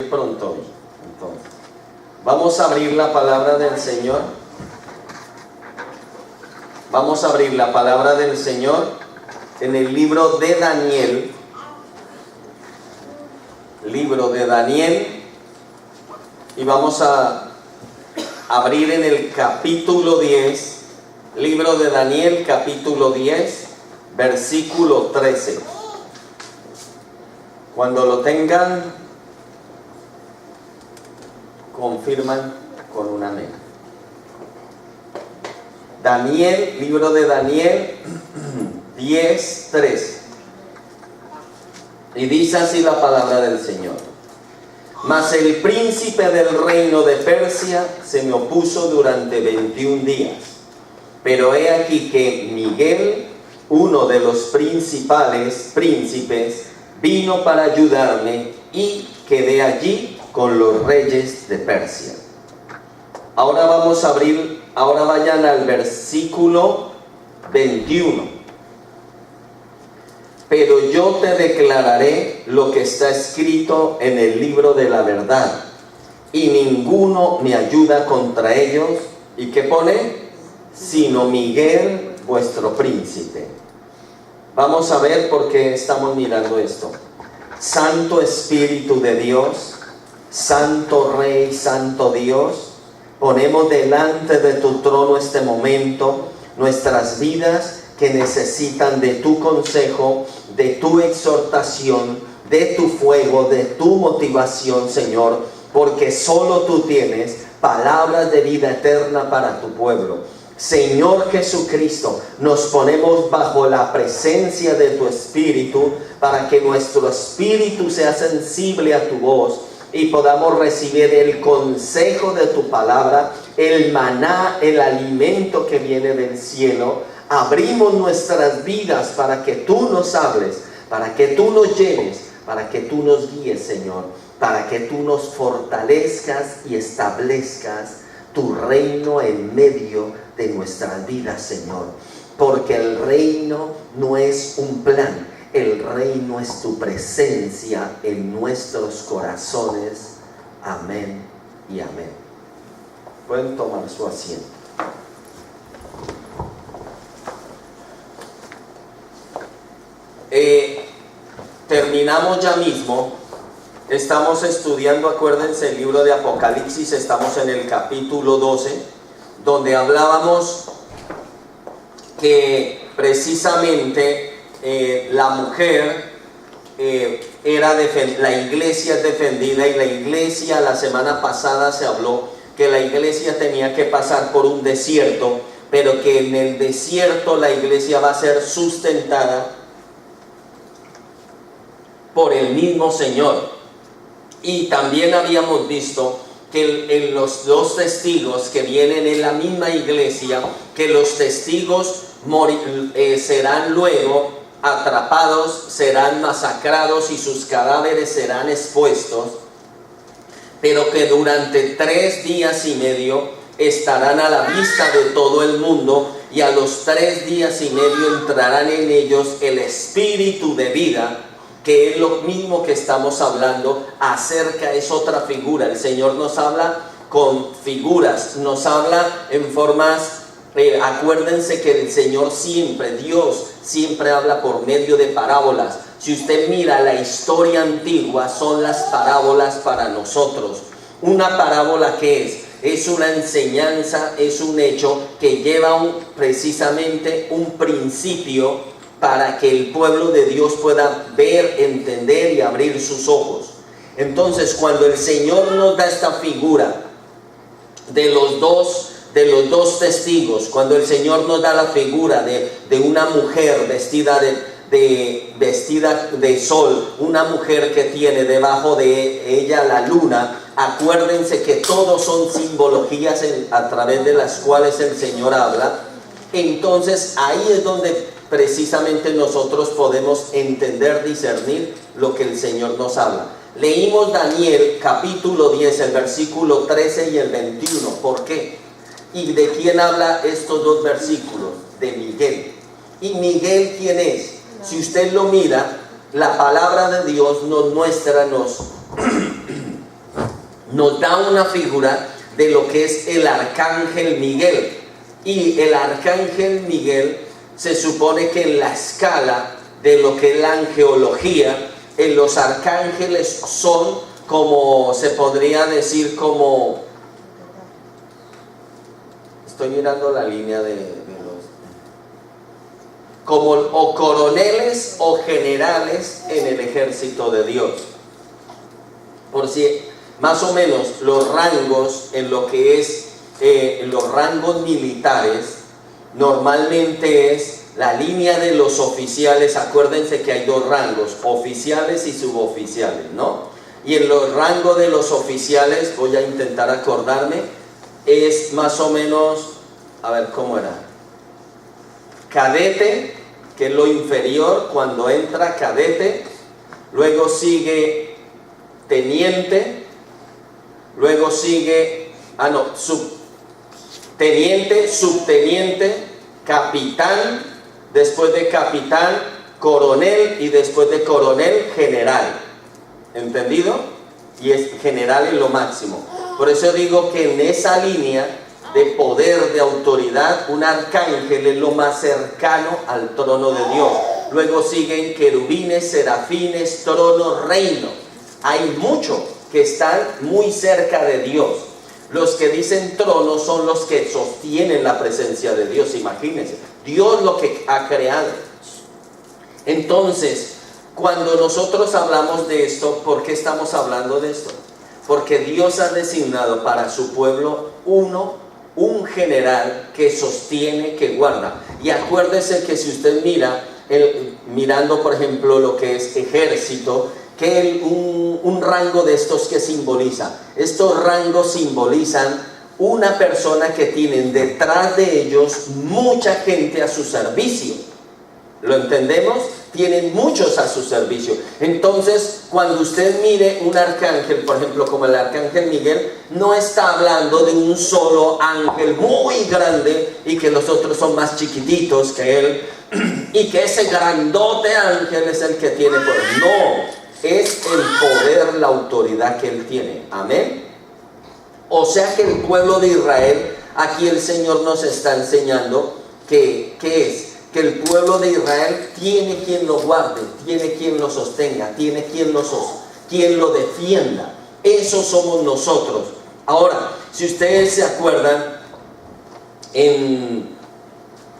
salir pronto hoy. Entonces, vamos a abrir la palabra del Señor. Vamos a abrir la palabra del Señor en el libro de Daniel. Libro de Daniel. Y vamos a abrir en el capítulo 10. Libro de Daniel, capítulo 10, versículo 13. Cuando lo tengan, confirman con un amén. Daniel, libro de Daniel 10, 13. Y dice así la palabra del Señor. Mas el príncipe del reino de Persia se me opuso durante 21 días. Pero he aquí que Miguel, uno de los principales príncipes, vino para ayudarme y quedé allí con los reyes de Persia. Ahora vamos a abrir, ahora vayan al versículo 21. Pero yo te declararé lo que está escrito en el libro de la verdad, y ninguno me ayuda contra ellos. ¿Y qué pone? Sino Miguel, vuestro príncipe. Vamos a ver por qué estamos mirando esto. Santo Espíritu de Dios, Santo Rey, Santo Dios, ponemos delante de tu trono este momento nuestras vidas que necesitan de tu consejo, de tu exhortación, de tu fuego, de tu motivación, Señor, porque solo tú tienes palabras de vida eterna para tu pueblo. Señor Jesucristo, nos ponemos bajo la presencia de tu Espíritu para que nuestro espíritu sea sensible a tu voz y podamos recibir el consejo de tu palabra, el maná, el alimento que viene del cielo. Abrimos nuestras vidas para que tú nos hables, para que tú nos llenes, para que tú nos guíes, Señor, para que tú nos fortalezcas y establezcas tu reino en medio de nuestras vidas, Señor, porque el reino no es un plan, el reino es tu presencia en nuestros corazones. Amén y amén. Pueden tomar su asiento. Terminamos ya mismo. Estamos estudiando, acuérdense, el libro de Apocalipsis. Estamos en el capítulo 12, donde hablábamos que precisamente la mujer la iglesia es defendida, y la iglesia, la semana pasada se habló que la iglesia tenía que pasar por un desierto, pero que en el desierto la iglesia va a ser sustentada por el mismo Señor. Y también habíamos visto que en los dos testigos que vienen en la misma iglesia, que los testigos serán luego atrapados, serán masacrados y sus cadáveres serán expuestos, pero que durante 3 días y medio estarán a la vista de todo el mundo, y a los 3 días y medio entrarán en ellos el espíritu de vida, que es lo mismo que estamos hablando acerca. Es otra figura. El Señor nos habla con figuras, nos habla en formas, acuérdense que el Señor siempre, Dios siempre habla por medio de parábolas. Si usted mira la historia antigua, son las parábolas para nosotros. Una parábola, ¿qué es una enseñanza, es un hecho que lleva precisamente un principio para que el pueblo de Dios pueda ver, entender y abrir sus ojos. Entonces, cuando el Señor nos da esta figura de los dos testigos, cuando el Señor nos da la figura de una mujer vestida de sol, una mujer que tiene debajo de ella la luna, acuérdense que todos son simbologías a través de las cuales el Señor habla. Entonces ahí es donde precisamente nosotros podemos entender, discernir lo que el Señor nos habla. Leímos Daniel capítulo 10, el versículo 13 y el 21. ¿Por qué? ¿Y de quién habla estos dos versículos? De Miguel. ¿Y Miguel quién es? Si usted lo mira, la palabra de Dios nos muestra, nos da una figura de lo que es el arcángel Miguel. Y el arcángel Miguel se supone que en la escala de lo que es la angeología, los arcángeles son como, se podría decir como, estoy mirando la línea de los, como o coroneles o generales en el ejército de Dios. Por si más o menos los rangos en lo que es los rangos militares, normalmente es la línea de los oficiales. Acuérdense que hay dos rangos, oficiales y suboficiales, ¿no? Y en los rangos de los oficiales, voy a intentar acordarme, es más o menos, a ver cómo era, cadete, que es lo inferior, cuando entra cadete, luego sigue teniente, luego sigue, teniente, subteniente, capitán, después de capitán, coronel, y después de coronel, general. ¿Entendido? Y es general en lo máximo. Por eso digo que en esa línea de poder, de autoridad, un arcángel es lo más cercano al trono de Dios. Luego siguen querubines, serafines, trono, reino. Hay muchos que están muy cerca de Dios. Los que dicen trono son los que sostienen la presencia de Dios. Imagínense, Dios lo que ha creado. Entonces, cuando nosotros hablamos de esto, ¿por qué estamos hablando de esto? Porque Dios ha designado para su pueblo un general que sostiene, que guarda. Y acuérdese que si usted mira, mirando por ejemplo lo que es ejército, que un rango de estos que simboliza, estos rangos simbolizan una persona que tienen detrás de ellos mucha gente a su servicio. ¿Lo entendemos? Tienen muchos a su servicio. Entonces, cuando usted mire un arcángel, por ejemplo, como el arcángel Miguel, no está hablando de un solo ángel muy grande y que los otros son más chiquititos que él y que ese grandote ángel es el que tiene poder. No, es el poder, la autoridad que él tiene. Amén. O sea que el pueblo de Israel, aquí el Señor nos está enseñando que el pueblo de Israel tiene quien lo guarde, tiene quien lo sostenga, tiene quien lo defienda. Eso somos nosotros. Ahora, si ustedes se acuerdan, en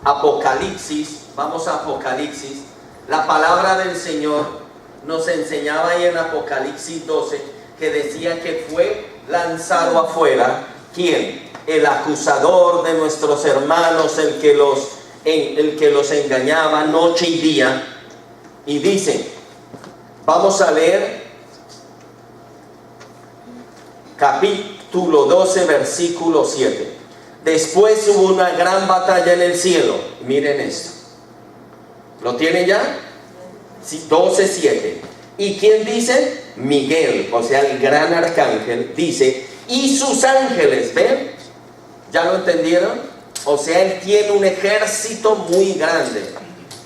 Apocalipsis, vamos a Apocalipsis, la palabra del Señor nos enseñaba ahí en Apocalipsis 12, que decía que fue lanzado afuera, ¿quién? El acusador de nuestros hermanos, el que los engañaba noche y día. Y dice, vamos a leer capítulo 12, versículo 7. Después hubo una gran batalla en el cielo. Miren esto. ¿Lo tienen ya? 12:7. ¿Y quién dice? Miguel, o sea, el gran arcángel, dice, y sus ángeles, ¿ven? ¿Ya lo entendieron? O sea, él tiene un ejército muy grande.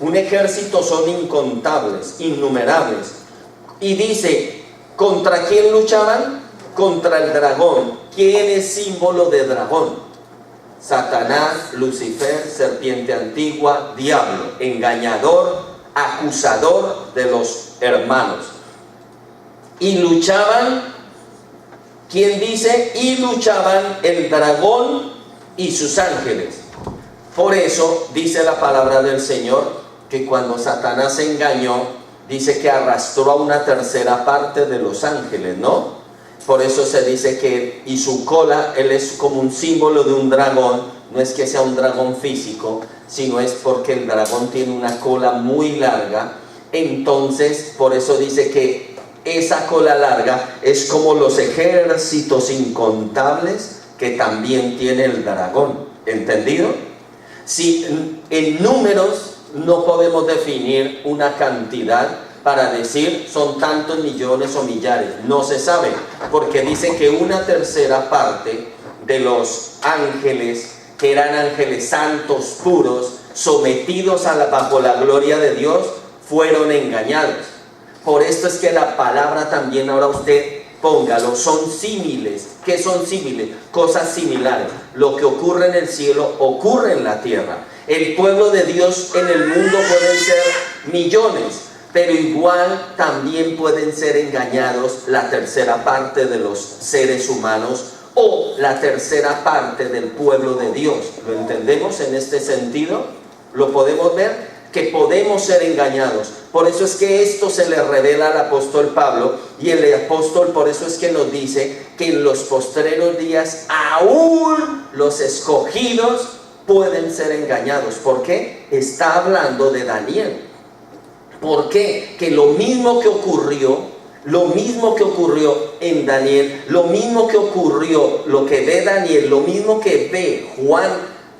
Un ejército son incontables, innumerables. Y dice, ¿contra quién luchaban? Contra el dragón. ¿Quién es símbolo de dragón? Satanás, Lucifer, serpiente antigua, diablo, engañador, acusador de los hermanos. Y luchaban, ¿quién dice? Y luchaban el dragón y sus ángeles. Por eso dice la palabra del Señor que cuando Satanás se engañó, dice que arrastró a una tercera parte de los ángeles, ¿no? Por eso se dice que, y su cola, él es como un símbolo de un dragón. No es que sea un dragón físico, sino es porque el dragón tiene una cola muy larga. Entonces, por eso dice que esa cola larga es como los ejércitos incontables que también tiene el dragón. ¿Entendido? Si en números no podemos definir una cantidad para decir son tantos millones o millares, no se sabe, porque dice que una tercera parte de los ángeles, que eran ángeles santos, puros, sometidos bajo la gloria de Dios, fueron engañados. Por esto es que la palabra también, ahora usted póngalo, son símiles. ¿Qué son símiles? Cosas similares. Lo que ocurre en el cielo ocurre en la tierra. El pueblo de Dios en el mundo pueden ser millones, pero igual también pueden ser engañados la tercera parte de los seres humanos o la tercera parte del pueblo de Dios. ¿Lo entendemos en este sentido? ¿Lo podemos ver? Que podemos ser engañados. Por eso es que esto se le revela al apóstol Pablo, y el apóstol por eso es que nos dice que en los postreros días aún los escogidos pueden ser engañados. ¿Por qué? Está hablando de Daniel. ¿Por qué? Que lo mismo que ocurrió en Daniel, lo mismo que ocurrió, lo que ve Daniel, lo mismo que ve Juan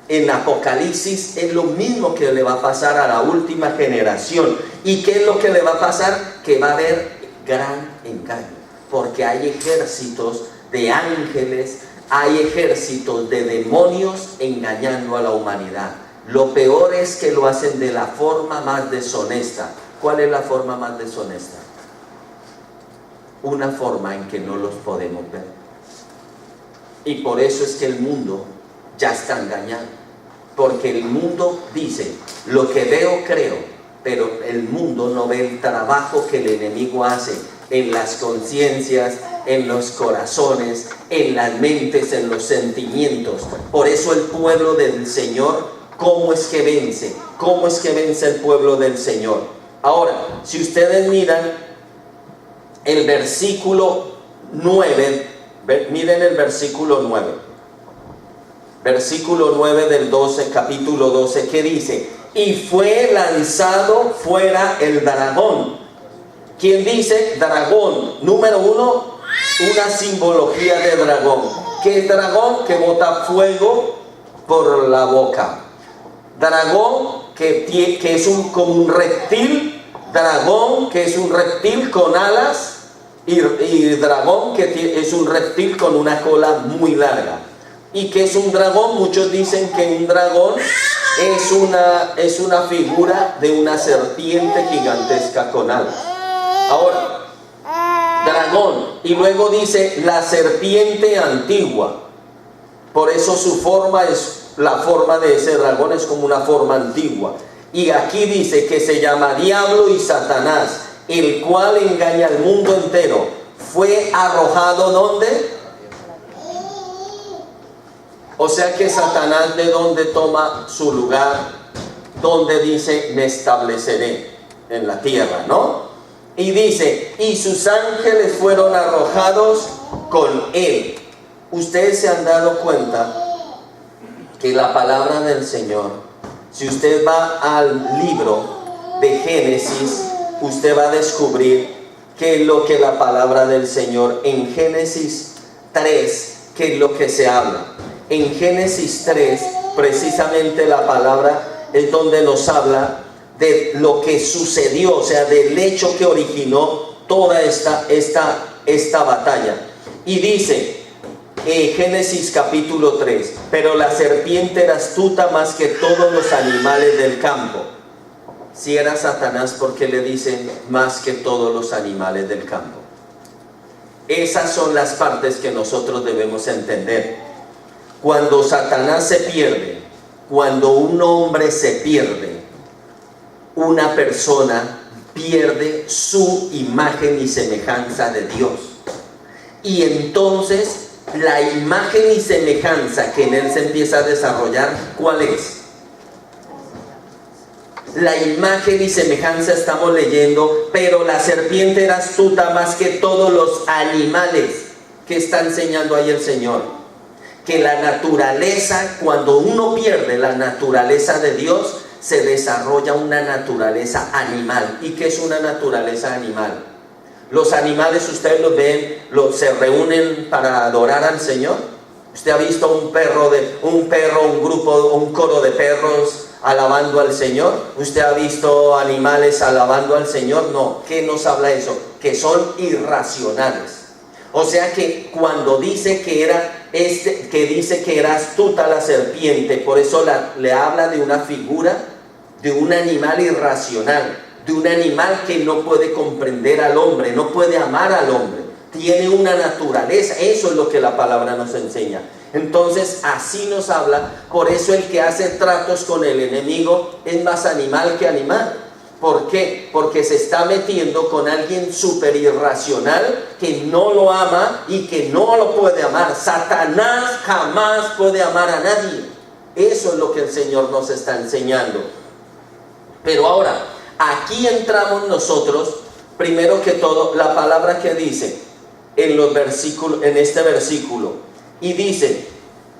en Apocalipsis, es lo mismo que le va a pasar a la última generación. ¿Y qué es lo que le va a pasar? Que va a haber gran engaño, porque hay ejércitos de ángeles, hay ejércitos de demonios engañando a la humanidad. Lo peor es que lo hacen de la forma más deshonesta. ¿Cuál es la forma más deshonesta? Una forma en que no los podemos ver. Y por eso es que el mundo ya está engañado, porque el mundo dice, lo que veo creo, pero el mundo no ve el trabajo que el enemigo hace en las conciencias, en los corazones, en las mentes, en los sentimientos. Por eso el pueblo del Señor, ¿cómo es que vence? ¿Cómo es que vence el pueblo del Señor? Ahora, si ustedes miran el versículo 9, miren el versículo 9. Versículo 9 del 12, capítulo 12, que dice, y fue lanzado fuera el dragón. ¿Quién dice? Dragón. Número uno, una simbología de dragón. ¿Qué es dragón? Que bota fuego por la boca. Dragón que es como un reptil. Dragón que es un reptil con alas. Y dragón que es un reptil con una cola muy larga. ¿Y qué es un dragón? Muchos dicen que un dragón es una figura de una serpiente gigantesca con alas. Ahora, dragón, y luego dice la serpiente antigua. Por eso su forma es, la forma de ese dragón es como una forma antigua. Y aquí dice que se llama Diablo y Satanás, el cual engaña al mundo entero. Fue arrojado ¿dónde? O sea que Satanás, ¿de dónde toma su lugar? Donde dice, me estableceré en la tierra, ¿no? Y dice, y sus ángeles fueron arrojados con él. Ustedes se han dado cuenta que la palabra del Señor, si usted va al libro de Génesis, usted va a descubrir qué es lo que la palabra del Señor en Génesis 3, qué es lo que se habla. En Génesis 3, precisamente la palabra es donde nos habla de lo que sucedió, o sea, del hecho que originó toda esta batalla. Y dice, Génesis capítulo 3, pero la serpiente era astuta más que todos los animales del campo. Si era Satanás, ¿por qué le dicen más que todos los animales del campo? Esas son las partes que nosotros debemos entender. Cuando Satanás se pierde, cuando un hombre se pierde, una persona pierde su imagen y semejanza de Dios. Y entonces la imagen y semejanza que en él se empieza a desarrollar, ¿cuál es? La imagen y semejanza estamos leyendo, pero la serpiente era astuta más que todos los animales. ¿Qué está enseñando ahí el Señor? Que la naturaleza, cuando uno pierde la naturaleza de Dios, se desarrolla una naturaleza animal. ¿Y qué es una naturaleza animal? Los animales, ustedes los ven, se reúnen para adorar al Señor. ¿Usted ha visto un grupo, un coro de perros alabando al Señor? ¿Usted ha visto animales alabando al Señor? No. ¿Qué nos habla eso? Que son irracionales. O sea que cuando dice que era astuta la serpiente, por eso le habla de una figura, de un animal irracional, de un animal que no puede comprender al hombre, no puede amar al hombre. tiene una naturaleza. Eso es lo que la palabra nos enseña. Entonces así nos habla. Por eso el que hace tratos con el enemigo es más animal que animal. ¿Por qué? Porque se está metiendo con alguien súper irracional que no lo ama y que no lo puede amar. Satanás jamás puede amar a nadie. Eso es lo que el Señor nos está enseñando. Pero ahora, aquí entramos nosotros, primero que todo, la palabra que dice en los versículos, en este versículo, y dice,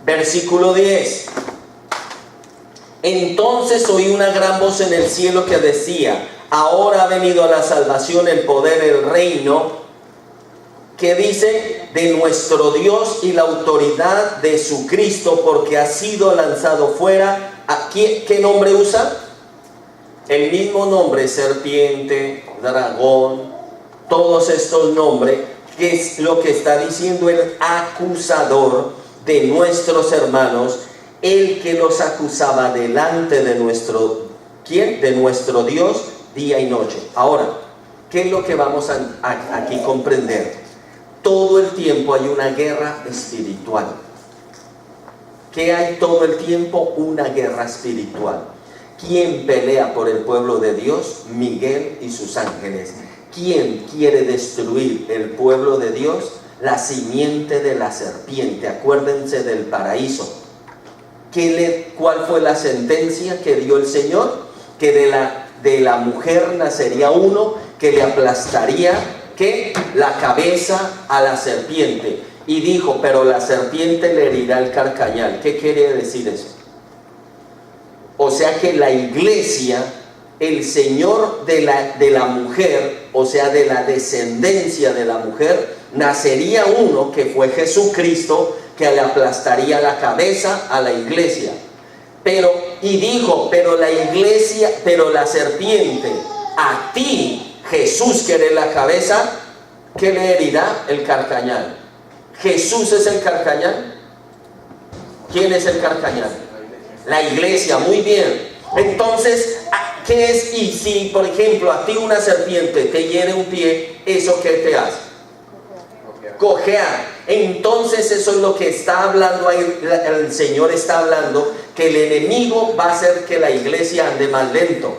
versículo 10. Entonces oí una gran voz en el cielo que decía, ahora ha venido la salvación, el poder, el reino, que dice, de nuestro Dios y la autoridad de su Cristo, porque ha sido lanzado fuera. ¿Qué nombre usa? El mismo nombre, serpiente, dragón, todos estos nombres, que es lo que está diciendo el acusador de nuestros hermanos, el que los acusaba delante de nuestro, ¿quién? De nuestro Dios día y noche. Ahora, ¿qué es lo que vamos a aquí comprender? Todo el tiempo hay una guerra espiritual. ¿Qué hay todo el tiempo? Una guerra espiritual. ¿Quién pelea por el pueblo de Dios? Miguel y sus ángeles. ¿Quién quiere destruir el pueblo de Dios? La simiente de la serpiente. Acuérdense del paraíso. ¿Cuál fue la sentencia que dio el Señor? Que de la mujer nacería uno que le aplastaría, ¿qué? La cabeza a la serpiente. Y dijo, pero la serpiente le herirá el carcañal. ¿Qué quiere decir eso? O sea que la iglesia, el Señor de la mujer, o sea de la descendencia de la mujer, nacería uno que fue Jesucristo, que le aplastaría la cabeza a la iglesia. Y dijo, pero la iglesia, pero la serpiente, a ti, Jesús, que eres la cabeza, ¿qué le herirá? El carcañal. ¿Jesús es el carcañal? ¿Quién es el carcañal? La iglesia, muy bien. Entonces, ¿qué es? Y si, por ejemplo, a ti una serpiente te hiere un pie, ¿eso qué te hace? Cojear. Entonces eso es lo que está hablando ahí, el Señor está hablando, que el enemigo va a hacer que la iglesia ande más lento,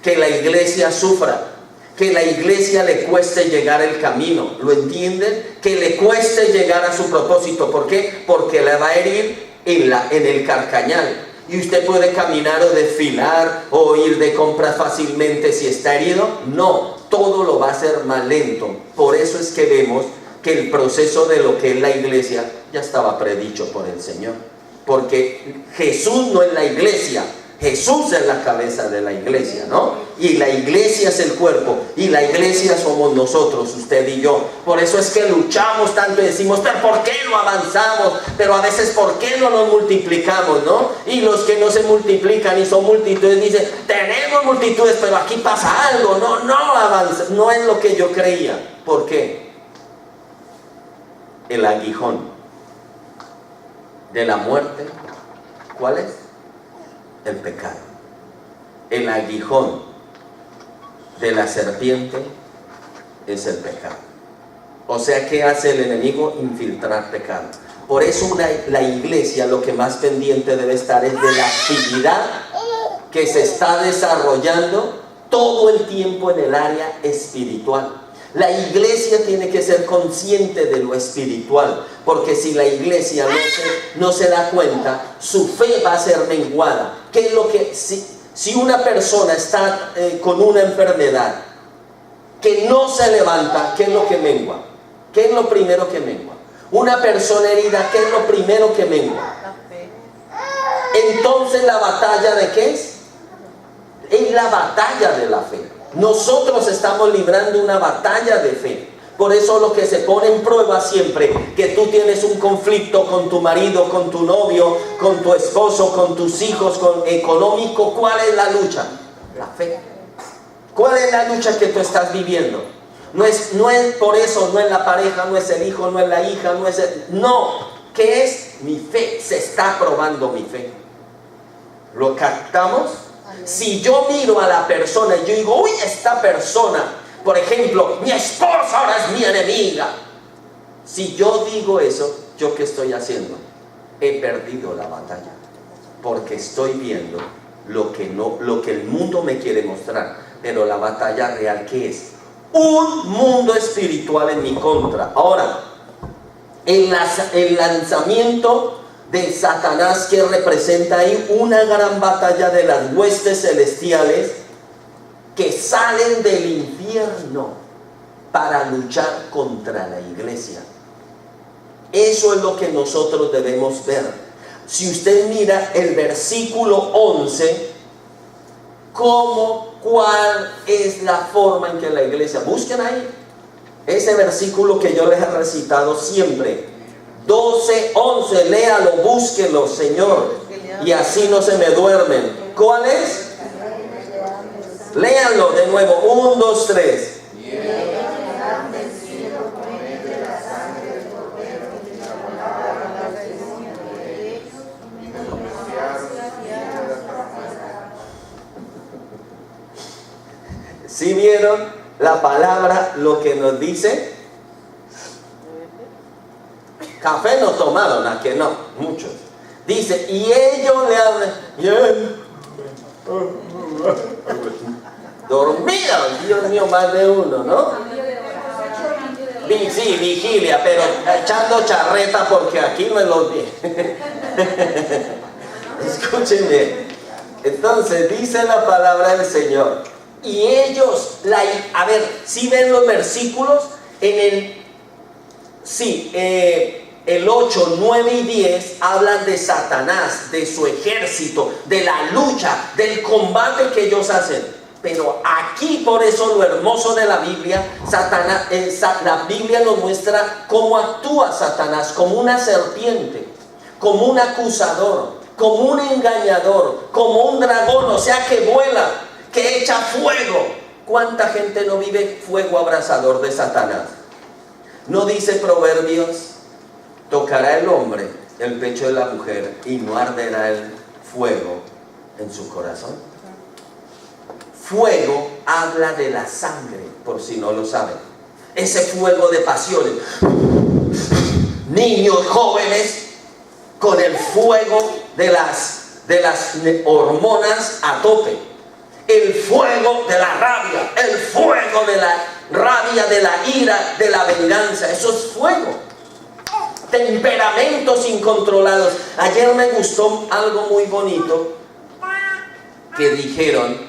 que la iglesia sufra, que la iglesia le cueste llegar el camino. ¿Lo entienden? Que le cueste llegar a su propósito. ¿Por qué? Porque le va a herir en el carcañal. Y usted puede caminar o desfilar o ir de compras fácilmente si está herido. No, todo lo va a hacer más lento. Por eso es que vemos que el proceso de lo que es la iglesia ya estaba predicho por el Señor. Porque Jesús no es la iglesia, Jesús es la cabeza de la iglesia, ¿no? Y la iglesia es el cuerpo, y la iglesia somos nosotros, usted y yo. Por eso es que luchamos tanto y decimos, pero ¿por qué no avanzamos? Pero a veces, ¿por qué no nos multiplicamos, no? Y los que no se multiplican y son multitudes dicen, tenemos multitudes, pero aquí pasa algo, no avanza, no es lo que yo creía. ¿Por qué? El aguijón de la muerte, ¿cuál es? El pecado. El aguijón de la serpiente es el pecado. O sea, ¿qué hace el enemigo? Infiltrar pecado. Por eso la iglesia lo que más pendiente debe estar es de la actividad que se está desarrollando todo el tiempo en el área espiritual. La iglesia tiene que ser consciente de lo espiritual, porque si la iglesia no se da cuenta, su fe va a ser menguada. ¿Qué es lo que, si una persona está con una enfermedad que no se levanta, qué es lo que mengua? ¿Qué es lo primero que mengua? Una persona herida, ¿qué es lo primero que mengua? La fe. Entonces, ¿la batalla de qué es? Es la batalla de la fe. Nosotros estamos librando una batalla de fe. Por eso lo que se pone en prueba siempre, que tú tienes un conflicto con tu marido, con tu novio, con tu esposo, con tus hijos, económico, ¿cuál es la lucha? La fe. ¿Cuál es la lucha que tú estás viviendo? No es por eso, no es la pareja, no es el hijo, no es la hija, no. ¿Qué es? Mi fe. Se está probando mi fe. ¿Lo captamos? Si yo miro a la persona y yo digo, uy, esta persona, por ejemplo, mi esposa ahora es mi enemiga, Si yo digo eso, ¿yo qué estoy haciendo? He perdido la batalla, porque estoy viendo lo que el mundo me quiere mostrar, pero la batalla real, ¿qué es? Un mundo espiritual en mi contra. Ahora, el lanzamiento de Satanás, que representa ahí una gran batalla de las huestes celestiales que salen del infierno para luchar contra la iglesia. Eso es lo que nosotros debemos ver. Si usted mira el versículo 11, ¿cuál es la forma en que la iglesia? Busquen ahí ese versículo que yo les he recitado siempre. 12, 11, léalo, búsquelo, Señor, y así no se me duermen. ¿Cuál es? Léanlo de nuevo, 1, 2, 3. ¿Sí vieron la palabra, lo que nos dice? Café no tomaron, ¿a que no? Muchos. Dice, y ellos le hablan, dormidos, Dios mío, más de uno, ¿no? Sí, vigilia, pero echando charreta porque aquí no es los días. Escúchenme. Entonces dice la palabra del Señor. Y ellos, a ver, si ven los versículos, el 8, 9 y 10 hablan de Satanás, de su ejército, de la lucha, del combate que ellos hacen. Pero aquí, por eso lo hermoso de la Biblia, la Biblia nos muestra cómo actúa Satanás, como una serpiente, como un acusador, como un engañador, como un dragón, o sea que vuela, que echa fuego. ¿Cuánta gente no vive fuego abrasador de Satanás? ¿No dice Proverbios? Tocará el hombre el pecho de la mujer y no arderá el fuego en su corazón. Fuego habla de la sangre, por si no lo saben. Ese fuego de pasiones. Niños jóvenes con el fuego de las hormonas a tope. El fuego de la rabia, el fuego de la rabia, de la ira, de la venganza. Eso es fuego. Temperamentos incontrolados. Ayer me gustó algo muy bonito que dijeron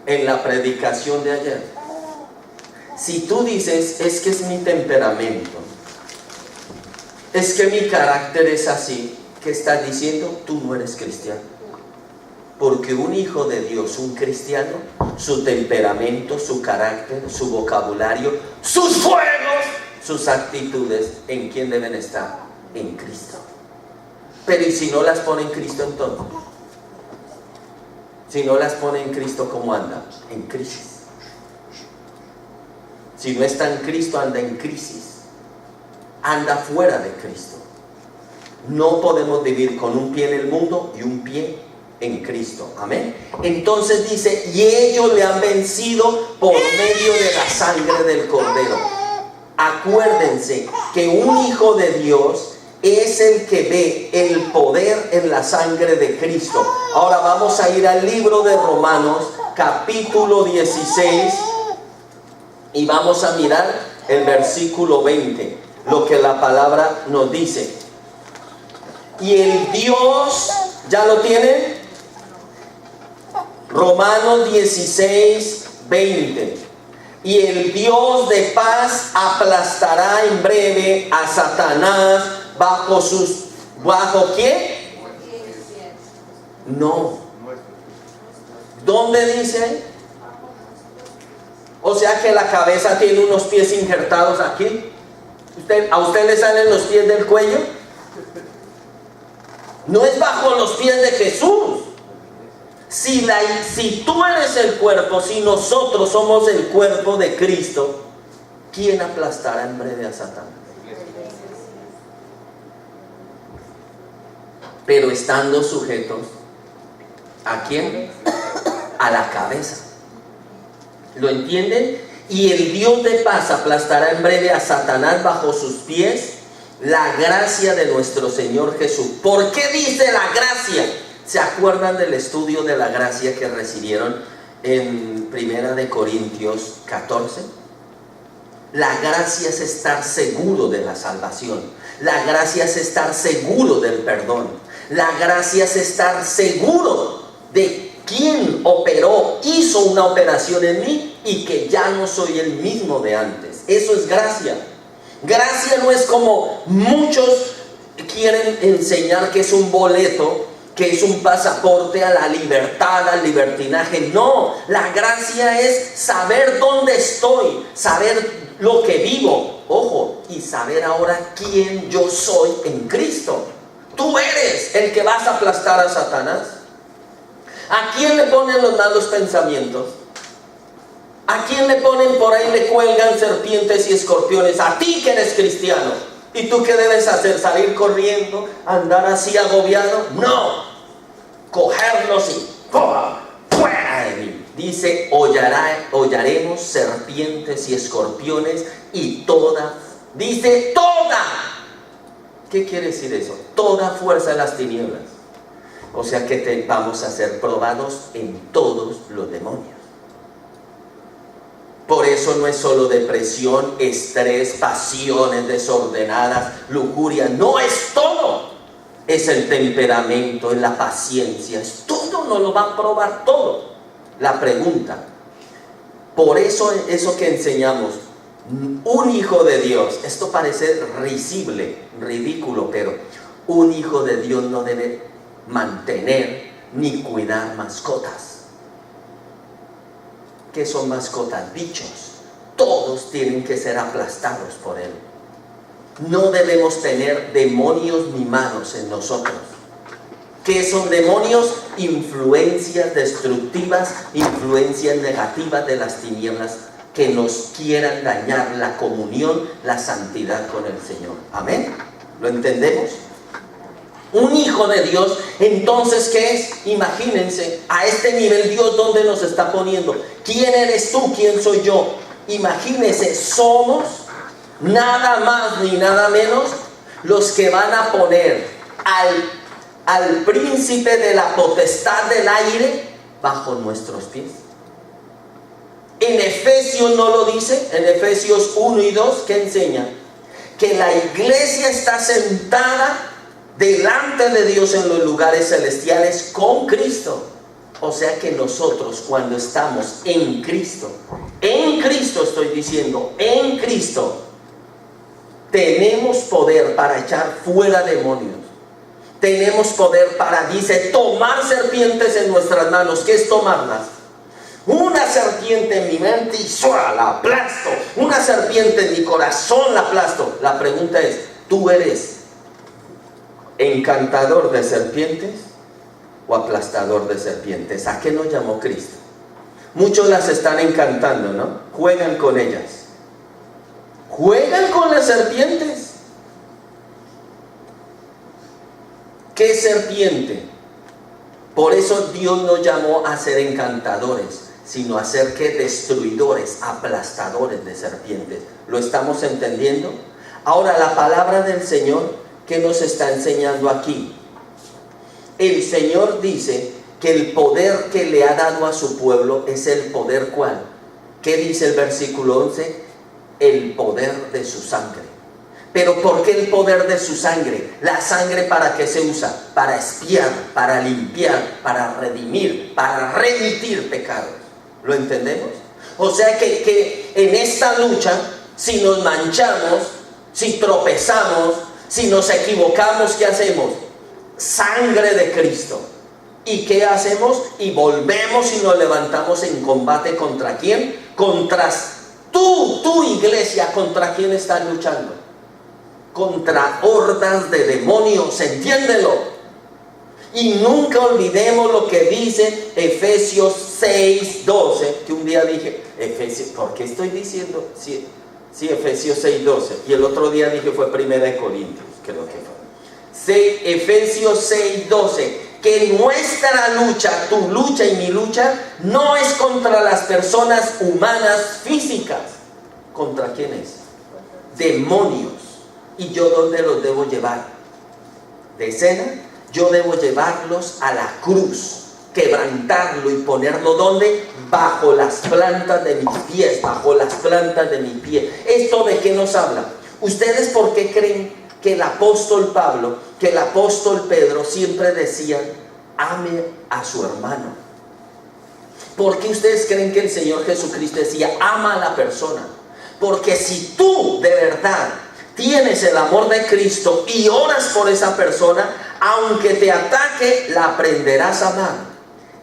en la predicación de ayer. Si tú dices, es que es mi temperamento, es que mi carácter es así, ¿qué estás diciendo? Tú no eres cristiano. Porque un hijo de Dios, un cristiano, su temperamento, su carácter, su vocabulario, sus fuegos, sus actitudes, ¿en quién deben estar? En Cristo. Pero ¿y si no las pone en Cristo entonces? Si no las pone en Cristo, ¿cómo anda? En crisis. Si no está en Cristo, anda en crisis. Anda fuera de Cristo. No podemos vivir con un pie en el mundo y un pie en Cristo. Amén. Entonces dice, y ellos le han vencido por medio de la sangre del Cordero. Acuérdense que un hijo de Dios es el que ve el poder en la sangre de Cristo. Ahora vamos a ir al libro de Romanos, capítulo 16, y vamos a mirar el versículo 20, lo que la palabra nos dice. Y el Dios, ¿ya lo tienen? Romanos 16, 20. Y el Dios de paz aplastará en breve a Satanás ¿bajo qué? No. ¿Dónde dice? O sea que la cabeza tiene unos pies injertados aquí. ¿A usted le salen los pies del cuello? No es bajo los pies de Jesús. Si tú eres el cuerpo, si nosotros somos el cuerpo de Cristo, ¿quién aplastará en breve a Satanás? Pero estando sujetos, ¿a quién? A la cabeza. ¿Lo entienden? Y el Dios de paz aplastará en breve a Satanás bajo sus pies. La gracia de nuestro Señor Jesús. ¿Por qué dice la gracia? ¿Se acuerdan del estudio de la gracia que recibieron en 1 Corintios 14? La gracia es estar seguro de la salvación. La gracia es estar seguro del perdón. La gracia es estar seguro de quién operó, hizo una operación en mí y que ya no soy el mismo de antes. Eso es gracia. Gracia no es como muchos quieren enseñar que es un boleto, que es un pasaporte a la libertad, al libertinaje. No, la gracia es saber dónde estoy, saber lo que vivo, ojo, y saber ahora quién yo soy en Cristo. Tú eres el que vas a aplastar a Satanás. ¿A quién le ponen los malos pensamientos? ¿A quién le ponen por ahí, le cuelgan serpientes y escorpiones? A ti que eres cristiano. ¿Y tú qué debes hacer? ¿Salir corriendo? ¿Andar así agobiado? No. Cogerlos y fuera de mí. Dice, hollaremos serpientes y escorpiones y toda. Dice toda. ¿Qué quiere decir eso? Toda fuerza de las tinieblas. O sea que vamos a ser probados en todos los demonios. Por eso no es solo depresión, estrés, pasiones desordenadas, lujuria. No es todo. Es el temperamento, es la paciencia. Es todo, nos lo va a probar todo. La pregunta. Por eso que enseñamos. Un hijo de Dios. Esto parece risible, ridículo, pero un hijo de Dios no debe mantener ni cuidar mascotas. ¿Qué son mascotas? Bichos. Todos tienen que ser aplastados por él. No debemos tener demonios mimados en nosotros. ¿Qué son demonios? Influencias destructivas, influencias negativas de las tinieblas que nos quieran dañar la comunión, la santidad con el Señor. ¿Amén? ¿Lo entendemos? Un hijo de Dios, entonces, ¿qué es? Imagínense, a este nivel Dios, ¿dónde nos está poniendo? ¿Quién eres tú? ¿Quién soy yo? Imagínense, somos nada más ni nada menos los que van a poner al príncipe de la potestad del aire bajo nuestros pies. En Efesios no lo dice, en Efesios 1 y 2, ¿qué enseña? Que la iglesia está sentada delante de Dios en los lugares celestiales con Cristo. O sea que nosotros, cuando estamos en Cristo estoy diciendo, en Cristo, tenemos poder para echar fuera demonios. Tenemos poder para, dice, tomar serpientes en nuestras manos. ¿Qué es tomarlas? Una serpiente en mi mente y ¡suá! La aplasto. Una serpiente en mi corazón la aplasto. La pregunta es, ¿tú eres encantador de serpientes o aplastador de serpientes? ¿A qué nos llamó Cristo? Muchos las están encantando, ¿no? Juegan con ellas. Juegan con las serpientes. ¿Qué serpiente? Por eso Dios nos llamó a ser encantadores, sino a ser que destruidores, aplastadores de serpientes. ¿Lo estamos entendiendo? Ahora la palabra del Señor, ¿qué nos está enseñando aquí? El Señor dice que el poder que le ha dado a su pueblo es el poder ¿cuál? ¿Qué dice el versículo 11? El poder de su sangre. ¿Pero por qué el poder de su sangre? ¿La sangre para qué se usa? Para expiar, para limpiar, para redimir, para remitir pecados. ¿Lo entendemos? O sea que en esta lucha, si nos manchamos, si tropezamos, si nos equivocamos, ¿qué hacemos? Sangre de Cristo. ¿Y qué hacemos? Y volvemos y nos levantamos en combate. ¿Contra quién? Contra tu iglesia. ¿Contra quién estás luchando? Contra hordas de demonios, entiéndelo. Y nunca olvidemos lo que dice Efesios 6:12, que un día dije, ¿por qué estoy diciendo? Sí, Efesios 6:12, y el otro día dije fue 1 Corintios, creo que fue. Efesios 6:12, que nuestra lucha, tu lucha y mi lucha, no es contra las personas humanas físicas. ¿Contra quién es? Demonios. ¿Y yo dónde los debo llevar? De cena, yo debo llevarlos a la cruz, quebrantarlo y ponerlo ¿dónde? Bajo las plantas de mis pies, bajo las plantas de mi pie. ¿Esto de qué nos habla? ¿Ustedes por qué creen que el apóstol Pablo, que el apóstol Pedro siempre decían, ame a su hermano? ¿Por qué ustedes creen que el Señor Jesucristo decía, ama a la persona? Porque si tú de verdad tienes el amor de Cristo y oras por esa persona, aunque te ataque, la aprenderás a amar.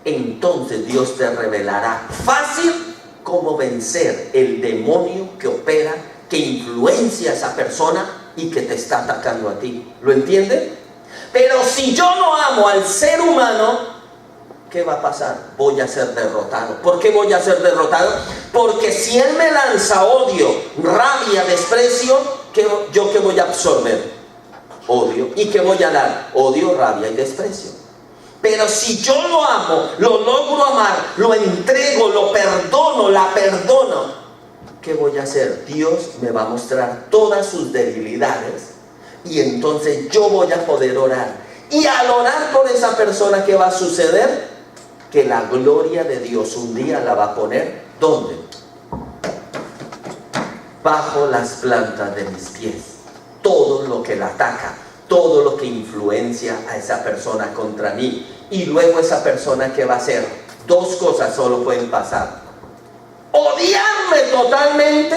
Entonces Dios te revelará fácil cómo vencer el demonio que opera, que influencia a esa persona y que te está atacando a ti. ¿Lo entienden? Pero si yo no amo al ser humano, ¿qué va a pasar? Voy a ser derrotado. ¿Por qué voy a ser derrotado? Porque si él me lanza odio, rabia, desprecio, ¿yo qué voy a absorber? Odio. ¿Y qué voy a dar? Odio, rabia y desprecio. Pero si yo lo amo, lo logro amar, lo entrego, lo perdono, la perdono, ¿qué voy a hacer? Dios me va a mostrar todas sus debilidades y entonces yo voy a poder orar. Y al orar por esa persona, ¿qué va a suceder? Que la gloria de Dios un día la va a poner, ¿dónde? Bajo las plantas de mis pies. Todo lo que la ataca, todo lo que influencia a esa persona contra mí. Y luego esa persona, ¿qué va a hacer? Dos cosas solo pueden pasar: odiarme totalmente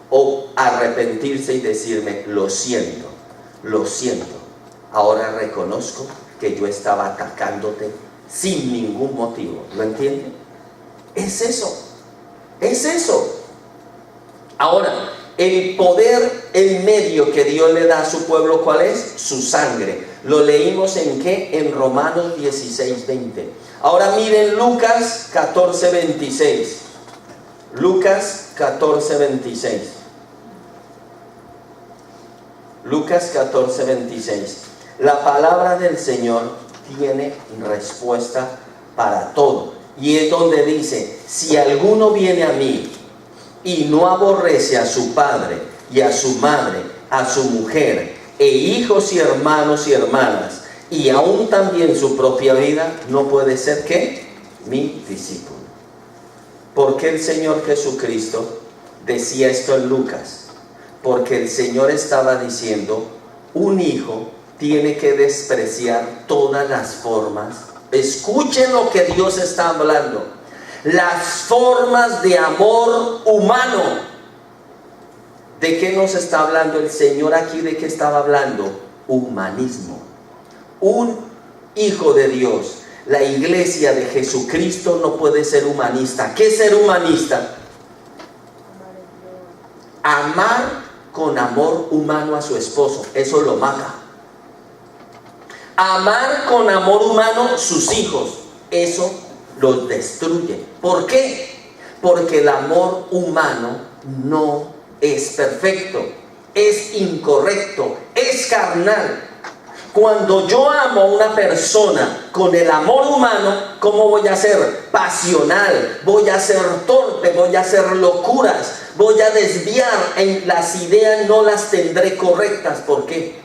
o arrepentirse y decirme, lo siento, ahora reconozco que yo estaba atacándote sin ningún motivo. ¿Lo entienden? Es eso. Ahora, el poder, el medio que Dios le da a su pueblo, ¿cuál es? Su sangre. Lo leímos ¿en qué? En Romanos 16:20. Ahora miren Lucas 14:26. Lucas 14:26. Lucas 14:26. La palabra del Señor tiene respuesta para todo. Y es donde dice, si alguno viene a mí y no aborrece a su padre y a su madre, a su mujer, e hijos y hermanos y hermanas, y aún también su propia vida, no puede ser ¿qué? Mi discípulo. ¿Por qué el Señor Jesucristo decía esto en Lucas? Porque el Señor estaba diciendo, un hijo tiene que despreciar todas las formas. Escuchen lo que Dios está hablando. Las formas de amor humano. ¿De qué nos está hablando el Señor aquí? ¿De qué estaba hablando? Humanismo. Un hijo de Dios, la iglesia de Jesucristo, no puede ser humanista. ¿Qué es ser humanista? Amar con amor humano a su esposo. Eso lo mata. Amar con amor humano sus hijos. Eso los destruye. ¿Por qué? Porque el amor humano no es perfecto, es incorrecto, es carnal. Cuando yo amo a una persona con el amor humano, ¿cómo voy a ser? Pasional, voy a ser torpe, voy a hacer locuras, voy a desviar, en las ideas no las tendré correctas. ¿Por qué?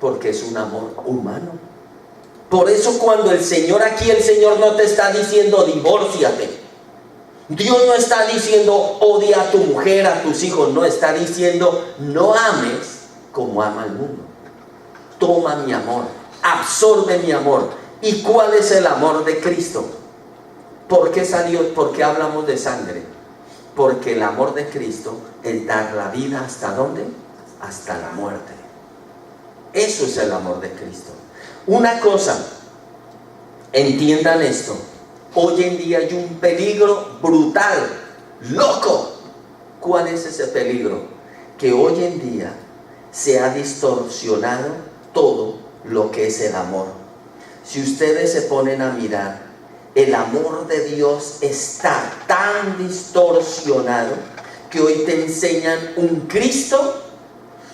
Porque es un amor humano. Por eso cuando el Señor aquí, el Señor no te está diciendo divórciate. Dios no está diciendo odia a tu mujer, a tus hijos. No, está diciendo no ames como ama el mundo. Toma mi amor, absorbe mi amor. ¿Y cuál es el amor de Cristo? ¿Por qué salió? ¿Por qué hablamos de sangre? Porque el amor de Cristo es dar la vida ¿hasta dónde? Hasta la muerte. Eso es el amor de Cristo. Una cosa, entiendan esto. Hoy en día hay un peligro brutal, loco. ¿Cuál es ese peligro? Que hoy en día se ha distorsionado todo lo que es el amor. Si ustedes se ponen a mirar, el amor de Dios está tan distorsionado que hoy te enseñan un Cristo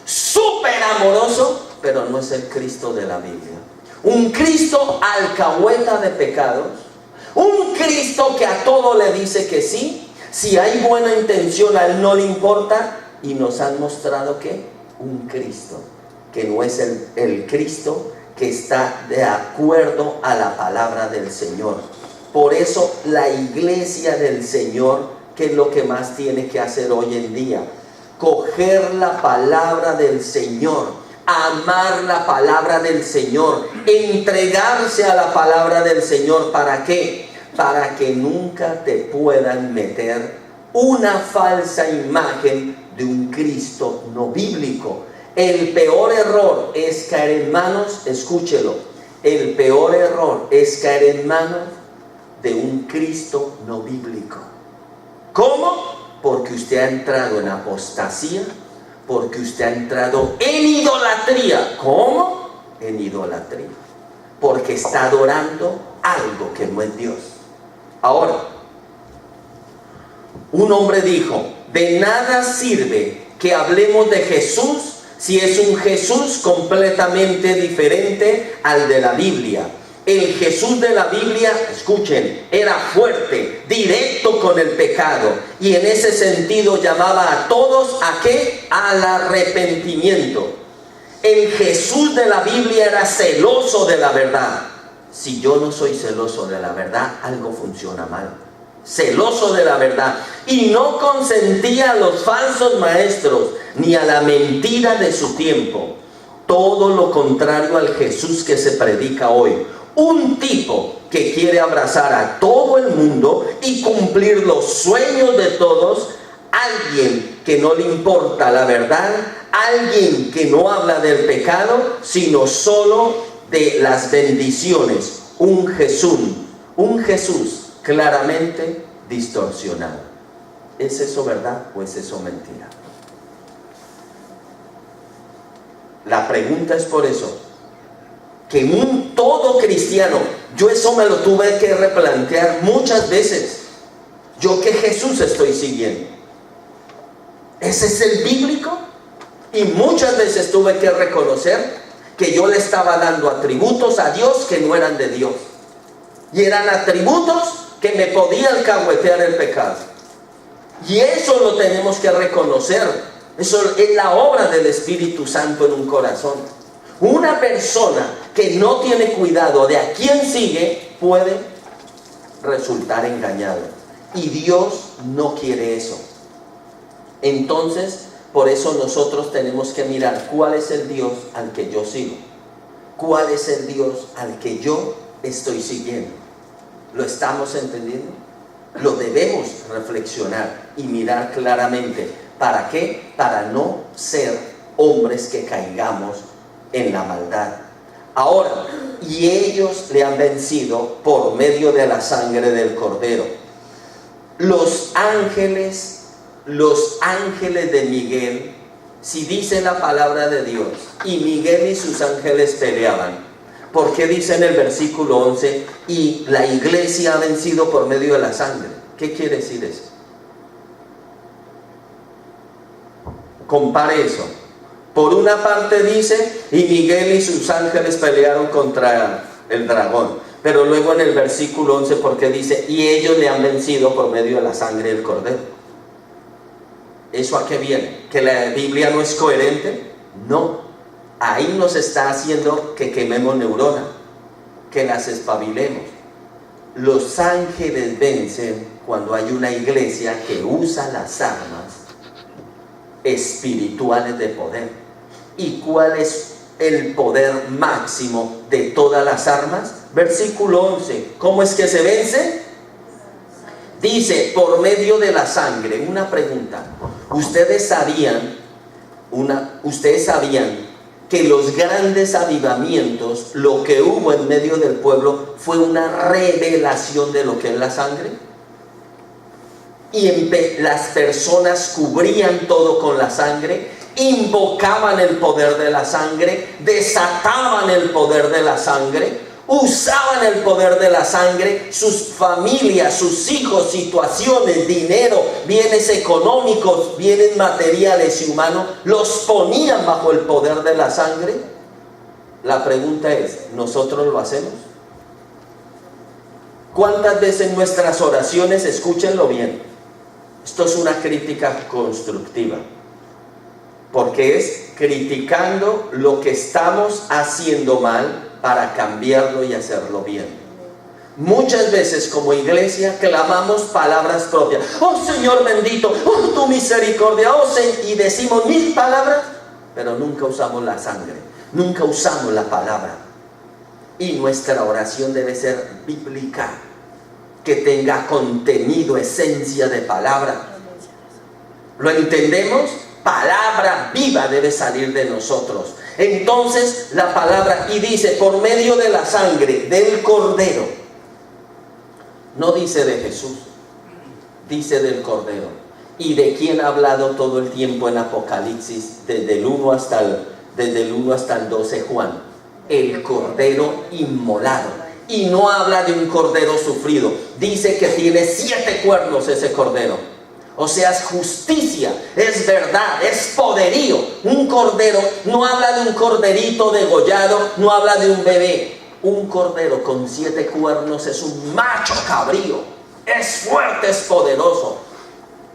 súper amoroso, pero no es el Cristo de la Biblia. Un Cristo alcahueta de pecados. Un Cristo que a todo le dice que sí. Si hay buena intención, a él no le importa. Y nos han mostrado que un Cristo que no es el Cristo que está de acuerdo a la palabra del Señor. Por eso la iglesia del Señor, ¿qué es lo que más tiene que hacer hoy en día? Coger la palabra del Señor, amar la palabra del Señor, entregarse a la palabra del Señor. ¿Para qué? Para que nunca te puedan meter una falsa imagen de un Cristo no bíblico. El peor error es caer en manos, escúchelo, el peor error es caer en manos de un Cristo no bíblico. ¿Cómo? Porque usted ha entrado en apostasía, porque usted ha entrado en idolatría. ¿Cómo? En idolatría. Porque está adorando algo que no es Dios. Ahora, un hombre dijo, de nada sirve que hablemos de Jesús si es un Jesús completamente diferente al de la Biblia. El Jesús de la Biblia, escuchen, era fuerte, directo con el pecado, y en ese sentido llamaba a todos ¿a qué? Al arrepentimiento. El Jesús de la Biblia era celoso de la verdad. Si yo no soy celoso de la verdad, algo funciona mal. Celoso de la verdad, y no consentía a los falsos maestros ni a la mentira de su tiempo. Todo lo contrario al Jesús que se predica hoy. Un tipo que quiere abrazar a todo el mundo y cumplir los sueños de todos. Alguien que no le importa la verdad, alguien que no habla del pecado, sino solo de las bendiciones. Un Jesús claramente distorsionado. ¿Es eso verdad o es eso mentira? La pregunta es por eso, que todo cristiano, yo eso me lo tuve que replantear muchas veces. ¿Yo qué Jesús estoy siguiendo? ¿Ese es el bíblico? Y muchas veces tuve que reconocer que yo le estaba dando atributos a Dios que no eran de Dios. Y eran atributos que me podía alcahuetear el pecado. Y eso lo tenemos que reconocer. Eso es la obra del Espíritu Santo en un corazón. Una persona que no tiene cuidado de a quién sigue puede resultar engañado. Y Dios no quiere eso. Entonces, por eso nosotros tenemos que mirar cuál es el Dios al que yo sigo. ¿Cuál es el Dios al que yo estoy siguiendo? ¿Lo estamos entendiendo? Lo debemos reflexionar y mirar claramente. ¿Para qué? Para no ser hombres que caigamos en la maldad. Ahora, y ellos le han vencido por medio de la sangre del Cordero. Los ángeles de Miguel, si dice la palabra de Dios, y Miguel y sus ángeles peleaban, ¿por qué dice en el versículo 11, y la iglesia ha vencido por medio de la sangre? ¿Qué quiere decir eso? Compare eso. Por una parte dice, y Miguel y sus ángeles pelearon contra el dragón. Pero luego en el versículo 11, ¿por qué dice, y ellos le han vencido por medio de la sangre del Cordero? ¿Eso a qué viene? ¿Que la Biblia no es coherente? No. Ahí nos está haciendo que quememos neuronas, que las espabilemos. Los ángeles vencen cuando hay una iglesia que usa las armas espirituales de poder. ¿Y cuál es el poder máximo de todas las armas? Versículo 11. ¿Cómo es que se vence? Dice, por medio de la sangre. Una pregunta. ¿Ustedes sabían que los grandes avivamientos, lo que hubo en medio del pueblo, fue una revelación de lo que es la sangre? Y las personas cubrían todo con la sangre, invocaban el poder de la sangre, desataban el poder de la sangre, usaban el poder de la sangre, sus familias, sus hijos, situaciones, dinero, bienes económicos, bienes materiales y humanos, los ponían bajo el poder de la sangre. La pregunta es, ¿nosotros lo hacemos? ¿Cuántas veces nuestras oraciones, escúchenlo bien, esto es una crítica constructiva, porque es criticando lo que estamos haciendo mal para cambiarlo y hacerlo bien. Muchas veces como iglesia clamamos palabras propias. Oh Señor bendito, oh tu misericordia, oh Señor, y decimos 1000 palabras, pero nunca usamos la sangre, nunca usamos la palabra. Y nuestra oración debe ser bíblica, que tenga contenido, esencia de palabra. ¿Lo entendemos? Palabra viva debe salir de nosotros. Entonces la palabra, y dice, por medio de la sangre del Cordero. No dice de Jesús, dice del Cordero. ¿Y de quién ha hablado todo el tiempo en Apocalipsis? Desde el 1 hasta el 12 Juan. El Cordero inmolado. Y no habla de un cordero sufrido. Dice que tiene 7 cuernos ese cordero. O sea, es justicia, es verdad, es poderío. Un cordero no habla de un corderito degollado, no habla de un bebé. Un cordero con 7 cuernos es un macho cabrío, es fuerte, es poderoso.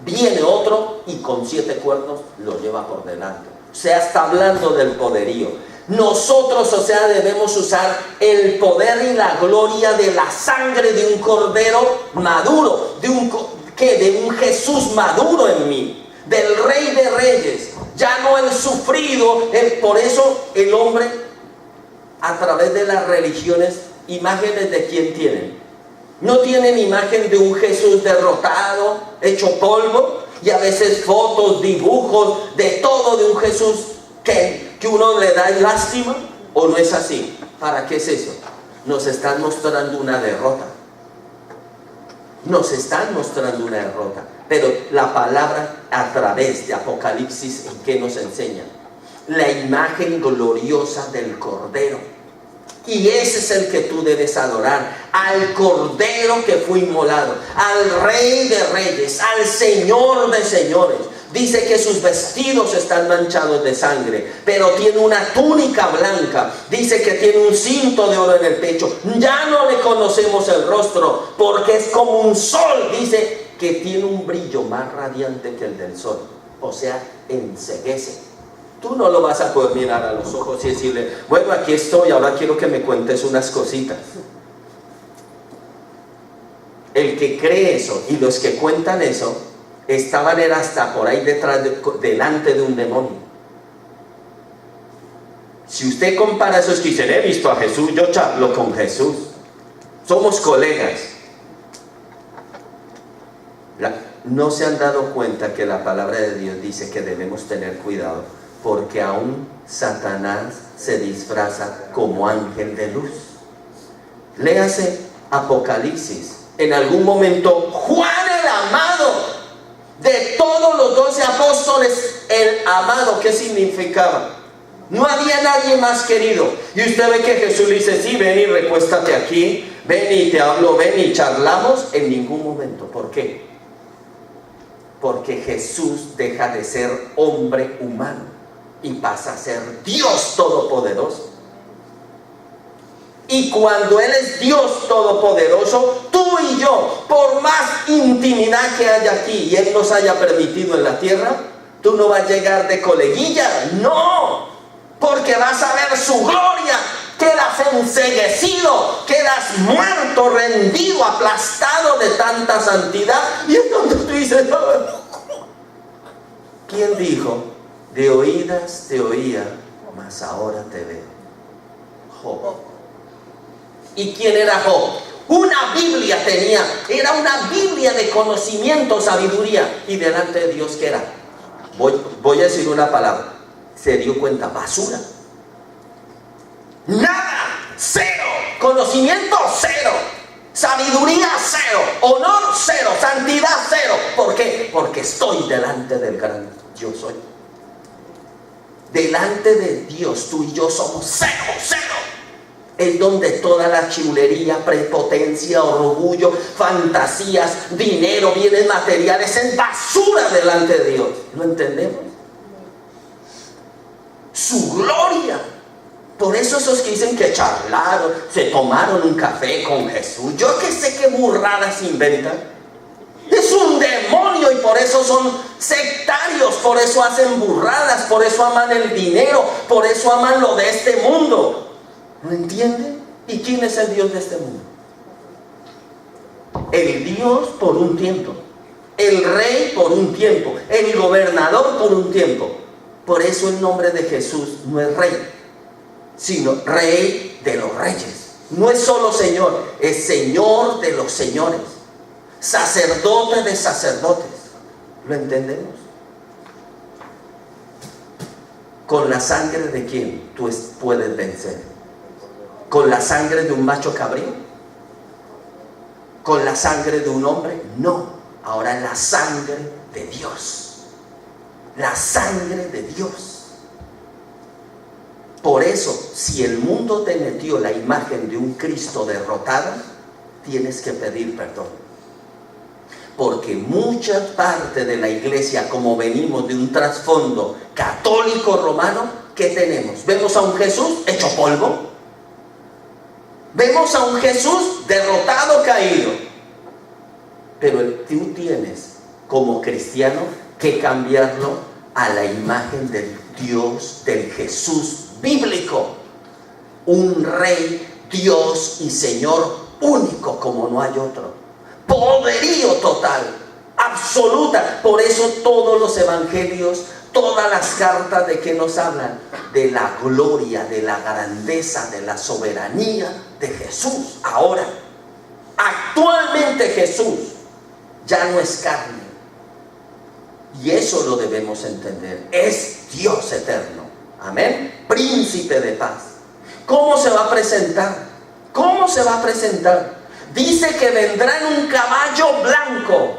Viene otro y con 7 cuernos lo lleva por delante. O sea, está hablando del poderío. Nosotros, o sea, debemos usar el poder y la gloria de la sangre de un cordero maduro, de un Jesús maduro en mí, del Rey de Reyes, ya no el sufrido. Por eso el hombre, a través de las religiones, imágenes de quién tienen. No tienen imagen de un Jesús derrotado, hecho polvo, y a veces fotos, dibujos, de todo de un Jesús que uno le da lástima. ¿O no es así? ¿Para qué es eso? Nos están mostrando una derrota. Nos están mostrando una derrota. Pero la palabra a través de Apocalipsis, ¿en qué nos enseña? La imagen gloriosa del Cordero. Y ese es el que tú debes adorar, al Cordero que fue inmolado, al Rey de Reyes, al Señor de Señores. Dice que sus vestidos están manchados de sangre, pero tiene una túnica blanca. Dice que tiene un cinto de oro en el pecho. Ya no le conocemos el rostro, porque es como un sol. Dice que tiene un brillo más radiante que el del sol. O sea, enceguece. Tú no lo vas a poder mirar a los ojos y decirle, bueno, aquí estoy, ahora quiero que me cuentes unas cositas. El que cree eso y los que cuentan eso estaban hasta por ahí delante de un demonio. Si usted compara esos que dicen, he visto a Jesús, yo charlo con Jesús, somos colegas. No se han dado cuenta que la palabra de Dios dice que debemos tener cuidado, porque aún Satanás se disfraza como ángel de luz. Léase Apocalipsis. En algún momento Juan el amado, de todos los 12 apóstoles, el amado, ¿qué significaba? No había nadie más querido. Y usted ve que Jesús le dice, sí, ven y recuéstate aquí, ven y te hablo, ven y charlamos. En ningún momento. ¿Por qué? Porque Jesús deja de ser hombre humano y pasa a ser Dios todopoderoso. Y cuando Él es Dios todopoderoso, tú y yo, por más intimidad que haya aquí y Él nos haya permitido en la tierra, tú no vas a llegar de coleguilla, no, porque vas a ver su gloria. Quedas enceguecido, quedas muerto, rendido, aplastado de tanta santidad. Y es donde tú dices, ¿quién dijo? De oídas te oía, mas ahora te veo. Job. ¿Y quién era Job? Una Biblia tenía, era una Biblia de conocimiento, sabiduría. Y delante de Dios, ¿qué era? Voy a decir una palabra. Se dio cuenta, basura. Nada, cero. Conocimiento, cero. Sabiduría, cero. Honor, cero. Santidad, cero. ¿Por qué? Porque estoy delante del gran yo soy. Delante de Dios, tú y yo somos cero, cero. Es donde toda la chulería, prepotencia, orgullo, fantasías, dinero, bienes materiales es basura delante de Dios. ¿Lo entendemos? Su gloria. Por eso esos que dicen que charlaron, se tomaron un café con Jesús, yo que sé qué burradas inventan. Es un demonio y por eso son sectarios, por eso hacen burradas, por eso aman el dinero, por eso aman lo de este mundo. ¿No entienden? ¿Y quién es el Dios de este mundo? El Dios por un tiempo, el rey por un tiempo, el gobernador por un tiempo. Por eso el nombre de Jesús no es rey, sino rey de los reyes. No es solo Señor, es Señor de los señores, sacerdote de sacerdotes. ¿Lo entendemos? ¿Con la sangre de quién tú puedes vencer? ¿Con la sangre de un macho cabrío? ¿Con la sangre de un hombre? No. Ahora la sangre de Dios. La sangre de Dios. Por eso, si el mundo te metió la imagen de un Cristo derrotado, tienes que pedir perdón. Porque mucha parte de la iglesia, como venimos de un trasfondo católico romano, ¿qué tenemos? Vemos a un Jesús hecho polvo. Vemos a un Jesús derrotado, caído. Pero tú tienes, como cristiano, que cambiarlo a la imagen del Dios, del Jesús bíblico. Un rey, Dios y Señor único como no hay otro. Poderío total, absoluta. Por eso todos los evangelios, todas las cartas de que nos hablan de la gloria, de la grandeza, de la soberanía de Jesús. Ahora, actualmente Jesús ya no es carne. Y eso lo debemos entender. Es Dios eterno. Amén. Príncipe de paz. ¿Cómo se va a presentar? ¿Cómo se va a presentar? Dice que vendrá en un caballo blanco.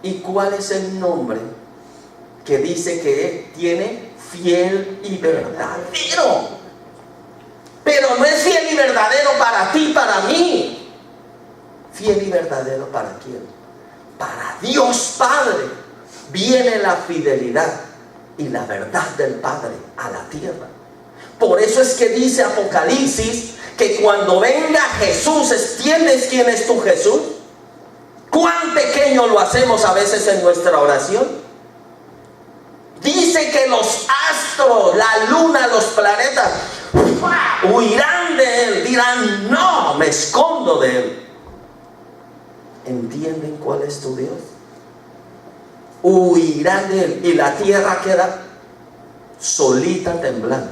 ¿Y cuál es el nombre que dice que tiene? Fiel y verdadero. Pero no es fiel y verdadero para ti, para mí. Fiel y verdadero para quién? Para Dios Padre. Viene la fidelidad y la verdad del Padre a la tierra. Por eso es que dice Apocalipsis que cuando venga Jesús, ¿entiendes quién es tu Jesús? ¿Cuán pequeño lo hacemos a veces en nuestra oración? Dice que los astros, la luna, los planetas huirán de él, dirán: no, me escondo de él. ¿Entienden cuál es tu Dios? Huirán de él y la tierra queda solita temblando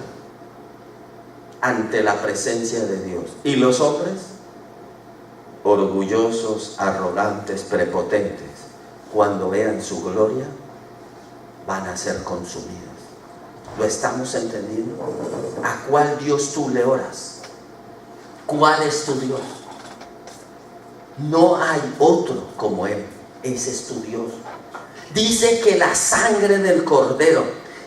ante la presencia de Dios. Y los hombres, orgullosos, arrogantes, prepotentes, cuando vean su gloria, van a ser consumidos. ¿Lo estamos entendiendo? ¿A cuál Dios tú le oras? ¿Cuál es tu Dios? No hay otro como Él. Ese es tu Dios. Dice que la sangre del Cordero,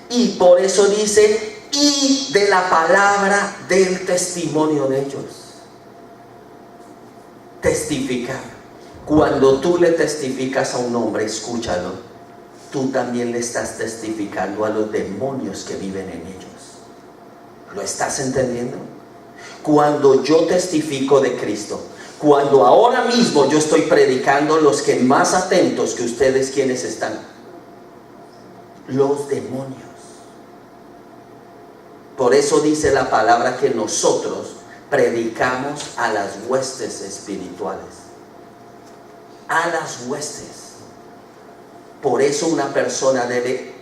y por eso dice: y de la palabra del testimonio de ellos. Testificar. Cuando tú le testificas a un hombre, escúchalo, tú también le estás testificando a los demonios que viven en ellos. ¿Lo estás entendiendo? Cuando yo testifico de Cristo, cuando ahora mismo yo estoy predicando, los que más atentos que ustedes, ¿quiénes están? Los demonios. Por eso dice la palabra que nosotros predicamos a las huestes espirituales. A las huestes. Por eso una persona debe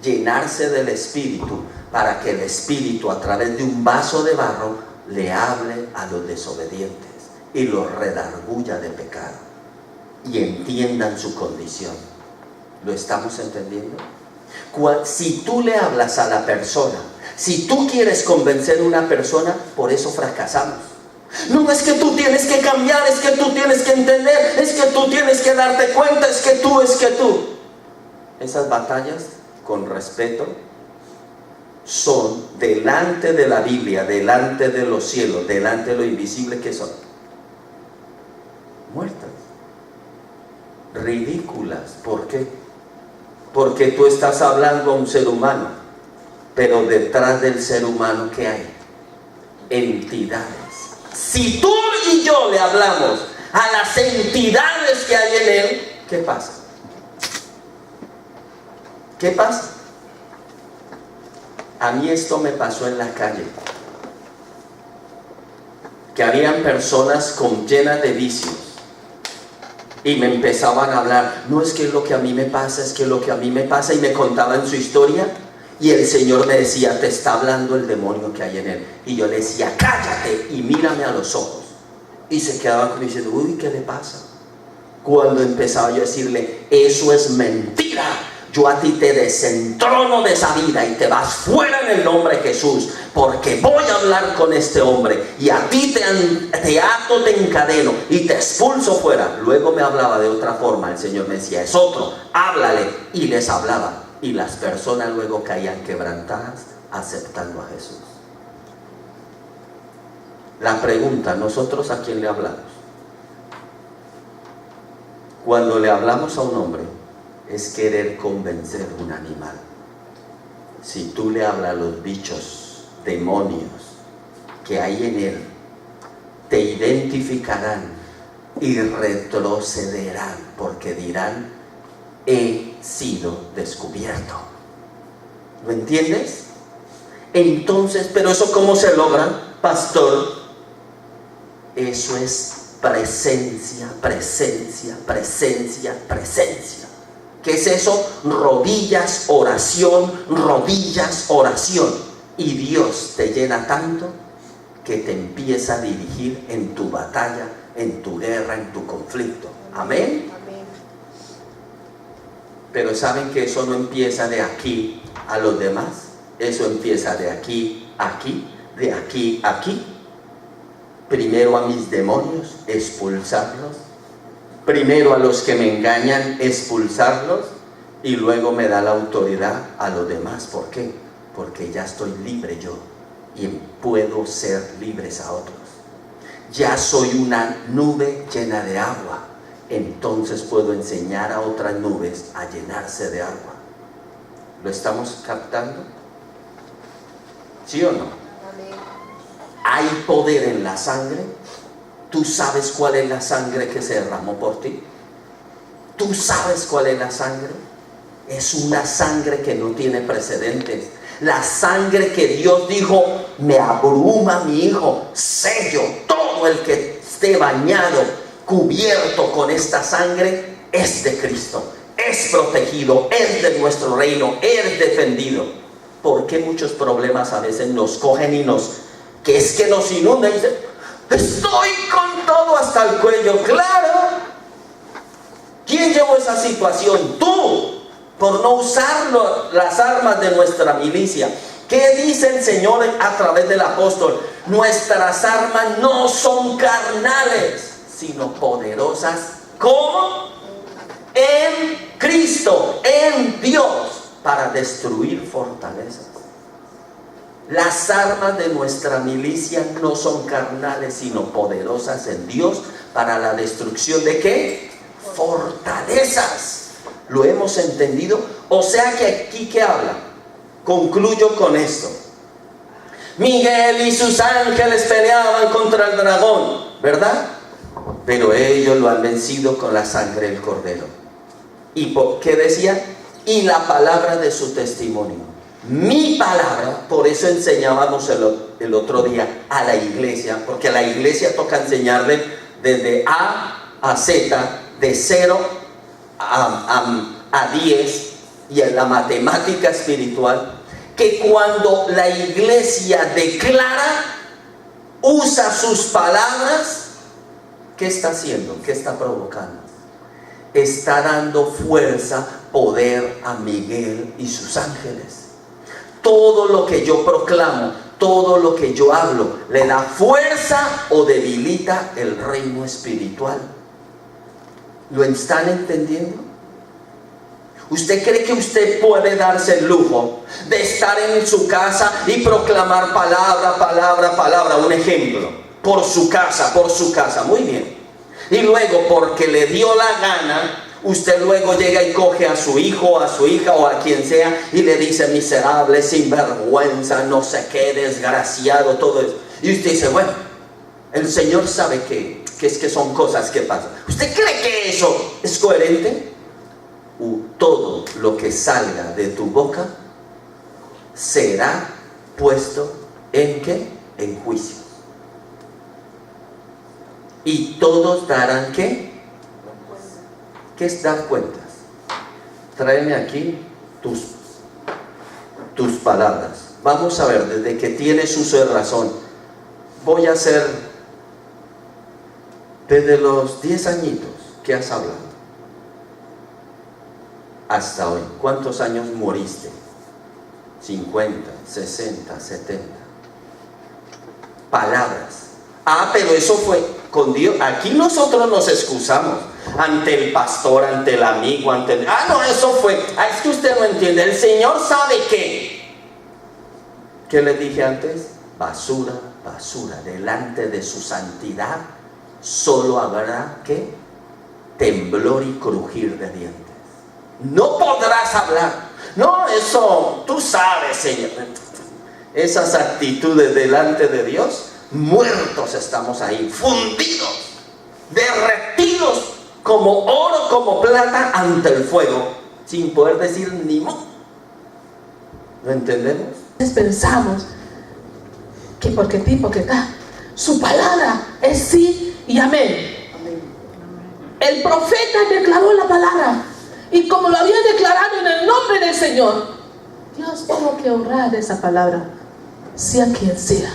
llenarse del Espíritu, para que el Espíritu, a través de un vaso de barro, le hable a los desobedientes y los redarguya de pecado y entiendan su condición. ¿Lo estamos entendiendo? Si tú le hablas a la persona, si tú quieres convencer a una persona, por eso fracasamos. No es que tú tienes que cambiar, es que tú tienes que entender, es que tú tienes que darte cuenta, es que tú. Esas batallas, con respeto, son delante de la Biblia, delante de los cielos, delante de lo invisible, que son muertas, ridículas. ¿Por qué? Porque tú estás hablando a un ser humano, pero detrás del ser humano, ¿qué hay? Entidades. Si tú y yo le hablamos a las entidades que hay en él, ¿qué pasa? ¿Qué pasa? A mí esto me pasó en la calle. Que habían personas llenas de vicios. Y me empezaban a hablar, no es que lo que a mí me pasa, es que lo que a mí me pasa, y me contaban su historia, y el Señor me decía, te está hablando el demonio que hay en él. Y yo le decía, cállate y mírame a los ojos. Y se quedaba conmigo diciendo, uy, ¿qué le pasa? Cuando empezaba yo a decirle, eso es mentira, yo a ti te desentrono de esa vida y te vas fuera en el nombre de Jesús, porque voy a hablar con este hombre y a ti te ato, te encadeno y te expulso fuera. Luego me hablaba de otra forma, el Señor me decía, es otro, háblale, y les hablaba, y las personas luego caían quebrantadas aceptando a Jesús. La pregunta, ¿nosotros a quién le hablamos? Cuando le hablamos a un hombre, es querer convencer a un animal. Si tú le hablas a los bichos, demonios que hay en él, te identificarán y retrocederán, porque dirán, he sido descubierto. ¿Lo entiendes? Entonces, ¿pero eso cómo se logra, pastor? Eso es presencia, presencia, presencia, presencia. ¿Qué es eso? Rodillas, oración, rodillas, oración. Y Dios te llena tanto que te empieza a dirigir en tu batalla, en tu guerra, en tu conflicto. Amén. Amén. Pero ¿saben que eso no empieza de aquí a los demás? Eso empieza de aquí a aquí, de aquí a aquí. Primero a mis demonios, expulsarlos. Primero a los que me engañan, expulsarlos, y luego me da la autoridad a los demás. ¿Por qué? Porque ya estoy libre yo y puedo ser libres a otros. Ya soy una nube llena de agua, entonces puedo enseñar a otras nubes a llenarse de agua. ¿Lo estamos captando? ¿Sí o no? ¿Hay poder en la sangre? ¿Tú sabes cuál es la sangre que se derramó por ti? ¿Tú sabes cuál es la sangre? Es una sangre que no tiene precedentes. La sangre que Dios dijo, me abruma mi hijo, sello, todo el que esté bañado, cubierto con esta sangre, es de Cristo, es protegido, es de nuestro reino, es defendido. ¿Por qué muchos problemas a veces nos cogen y que es que nos inundan y dicen, estoy con todo hasta el cuello? Claro. ¿Quién llevó esa situación? Tú, por no usar las armas de nuestra milicia. ¿Qué dice el Señor a través del apóstol? Nuestras armas no son carnales, sino poderosas. ¿Cómo? En Cristo, en Dios, para destruir fortalezas. Las armas de nuestra milicia no son carnales, sino poderosas en Dios para la destrucción de ¿qué? Fortalezas. ¿Lo hemos entendido? O sea que aquí ¿qué habla? Concluyo con esto. Miguel y sus ángeles peleaban contra el dragón, ¿verdad? Pero ellos lo han vencido con la sangre del cordero. ¿Y qué decía? Y la palabra de su testimonio. Mi palabra, por eso enseñábamos el otro día a la iglesia, porque a la iglesia toca enseñarle desde A a Z, de 0 a 10, y en la matemática espiritual, que cuando la iglesia declara, usa sus palabras, ¿qué está haciendo? ¿Qué está provocando? Está dando fuerza, poder a Miguel y sus ángeles. Todo lo que yo proclamo, todo lo que yo hablo, le da fuerza o debilita el reino espiritual. ¿Lo están entendiendo? ¿Usted cree que usted puede darse el lujo de estar en su casa y proclamar palabra, palabra, palabra? Un ejemplo, por su casa, muy bien. Y luego, porque le dio la gana, usted luego llega y coge a su hijo, a su hija o a quien sea y le dice miserable, sinvergüenza, no sé qué, desgraciado, todo eso. Y usted dice, bueno, el Señor sabe que es que son cosas que pasan. ¿Usted cree que eso es coherente? todo lo que salga de tu boca será puesto ¿en qué? En juicio. Y todos darán ¿qué? ¿Qué es dar cuentas? Tráeme aquí tus palabras. Vamos a ver, desde que tienes uso de razón. Voy a hacer desde los 10 añitos que has hablado hasta hoy. ¿Cuántos años moriste? 50, 60, 70. Palabras. Ah, pero eso fue con Dios. Aquí nosotros nos excusamos ante el pastor, ante el amigo, ante el... Ah, no, eso fue... Ah, es que usted no entiende. El Señor sabe qué. ¿Qué le dije antes? Basura, basura. Delante de su santidad solo habrá ¿qué? Temblor y crujir de dientes. No podrás hablar. No, eso, tú sabes, Señor. Esas actitudes delante de Dios, muertos estamos ahí, fundidos, derretidos como oro, como plata ante el fuego, sin poder decir ni mu. ¿Lo entendemos? Pensamos que porque tipo que está, su palabra es sí y amén. El profeta declaró la palabra y como lo había declarado en el nombre del Señor, Dios tuvo que honrar esa palabra, sea quien sea.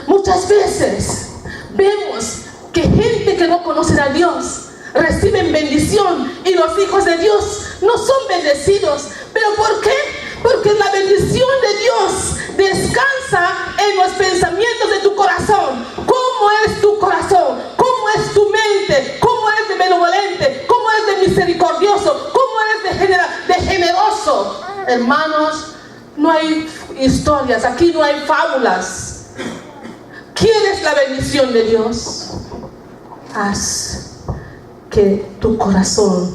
Muchas veces vemos que gente que no conoce a Dios reciben bendición y los hijos de Dios no son bendecidos. ¿Pero por qué? Porque la bendición de Dios descansa en los pensamientos de tu corazón. ¿Cómo es tu corazón? ¿Cómo es tu mente? ¿Cómo es de benevolente? ¿Cómo es de misericordioso? ¿Cómo es de generoso? Hermanos, no hay historias, aquí no hay fábulas. ¿Quieres la bendición de Dios? Haz que tu corazón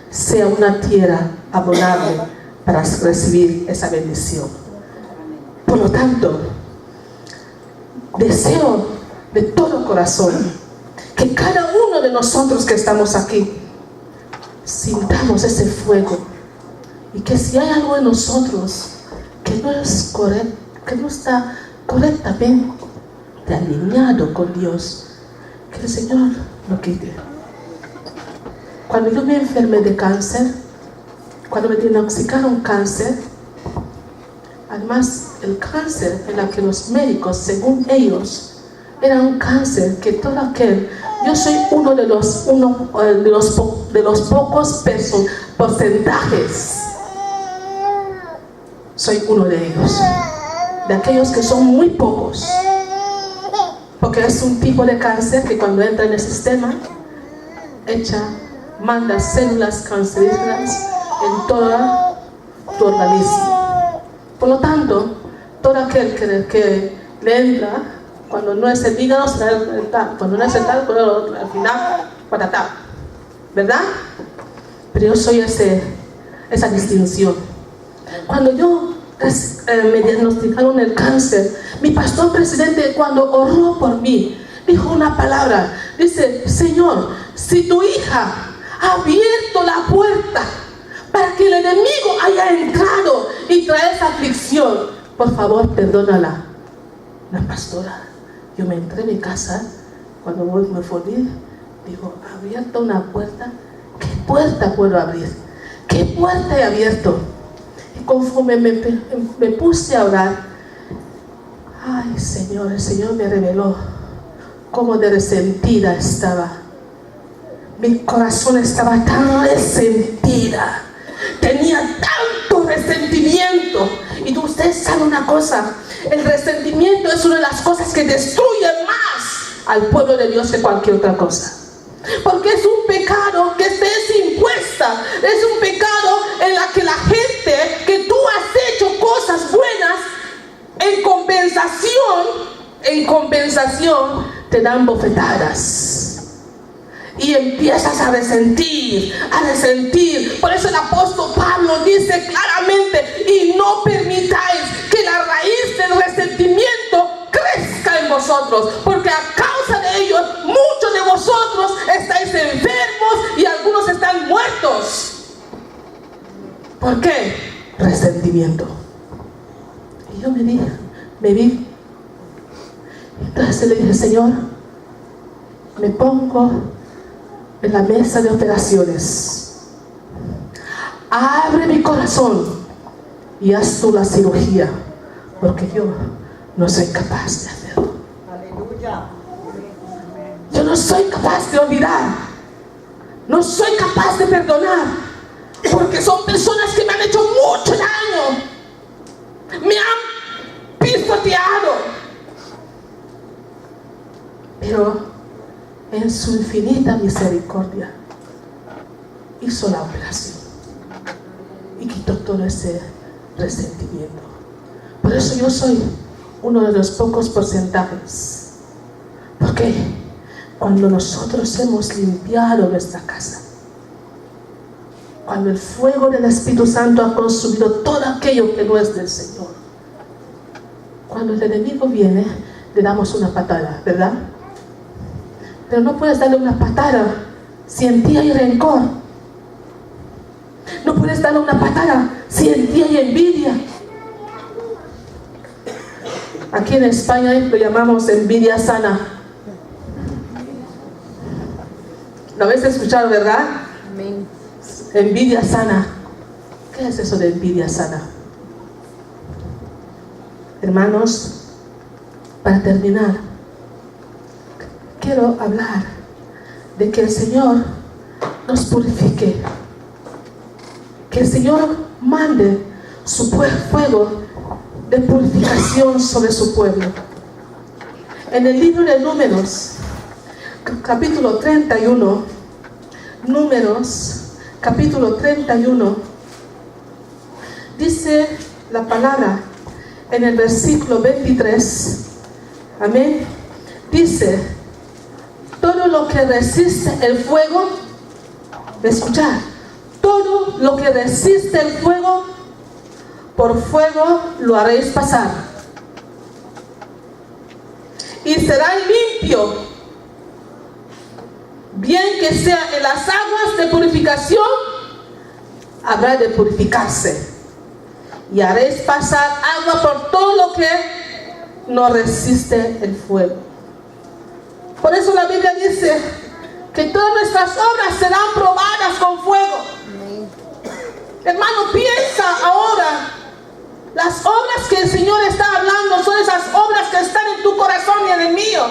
sea una tierra abonable para recibir esa bendición. Por lo tanto, deseo de todo corazón que cada uno de nosotros que estamos aquí sintamos ese fuego y que si hay algo en nosotros que no es correcto, que no está correctamente alineado con Dios, que el Señor lo quite. Cuando yo me enfermé de cáncer, cuando me diagnosticaron cáncer, además el cáncer en el que los médicos, según ellos, era un cáncer que todo aquel, yo soy uno de los pocos porcentajes, soy uno de ellos, de aquellos que son muy pocos, porque es un tipo de cáncer que cuando entra en el sistema manda células cancerígenas en todo tu organismo. Por lo tanto, todo aquel que le entra, cuando no es el hígado, será el tal, cuando no es el tal, al final, patatá, ¿verdad? Pero yo soy esa distinción. Cuando yo me diagnosticaron el cáncer, mi pastor presidente, cuando oró por mí, dijo una palabra, dice: Señor, si tu hija ha abierto la puerta para que el enemigo haya entrado y trae esa aflicción, por favor, perdónala. La pastora, yo me entré en mi casa, cuando me volví, digo: ha abierto una puerta, ¿qué puerta puedo abrir? ¿Qué puerta he abierto? Y conforme me puse a orar, ay Señor, el Señor me reveló cómo de resentida estaba. Mi corazón estaba tan resentida, tenía tanto resentimiento. Y usted sabe una cosa, el resentimiento es una de las cosas que destruye más al pueblo de Dios que cualquier otra cosa. Porque es un pecado que te es impuesta, es un pecado en la que la gente, que tú has hecho cosas buenas, en compensación te dan bofetadas. Y empiezas a resentir. Por eso el apóstol Pablo dice claramente: y no permitáis que la raíz del resentimiento crezca en vosotros, porque a causa de ellos muchos de vosotros estáis enfermos y algunos están muertos. ¿Por qué? Resentimiento. Y yo me vi. Entonces le dije, Señor, me pongo en la mesa de operaciones. Abre mi corazón y haz tú la cirugía, porque yo no soy capaz de hacerlo. Aleluya. Yo no soy capaz de olvidar. No soy capaz de perdonar, porque son personas que me han hecho mucho daño. Me han pisoteado. Pero en su infinita misericordia hizo la operación y quitó todo ese resentimiento. Por eso yo soy uno de los pocos porcentajes. Porque cuando nosotros hemos limpiado nuestra casa, cuando el fuego del Espíritu Santo ha consumido todo aquello que no es del Señor, cuando el enemigo viene, le damos una patada, ¿verdad? Pero no puedes darle una patada si en ti hay rencor. No puedes darle una patada si en ti hay envidia. Aquí en España lo llamamos envidia sana. ¿Lo habéis escuchado, verdad? Amén. Envidia sana. ¿Qué es eso de envidia sana? Hermanos, para terminar, quiero hablar de que el Señor nos purifique, que el Señor mande su fuego de purificación sobre su pueblo. En el libro de Números, capítulo 31, Números, capítulo 31, dice la palabra en el versículo 23, amén, dice: todo lo que resiste el fuego, escuchar, todo lo que resiste el fuego, por fuego lo haréis pasar, y será limpio, bien que sea en las aguas de purificación, habrá de purificarse, y haréis pasar agua por todo lo que no resiste el fuego. Por eso la Biblia dice que todas nuestras obras serán probadas con fuego. Amén. Hermano, piensa ahora, las obras que el Señor está hablando son esas obras que están en tu corazón y en el mío.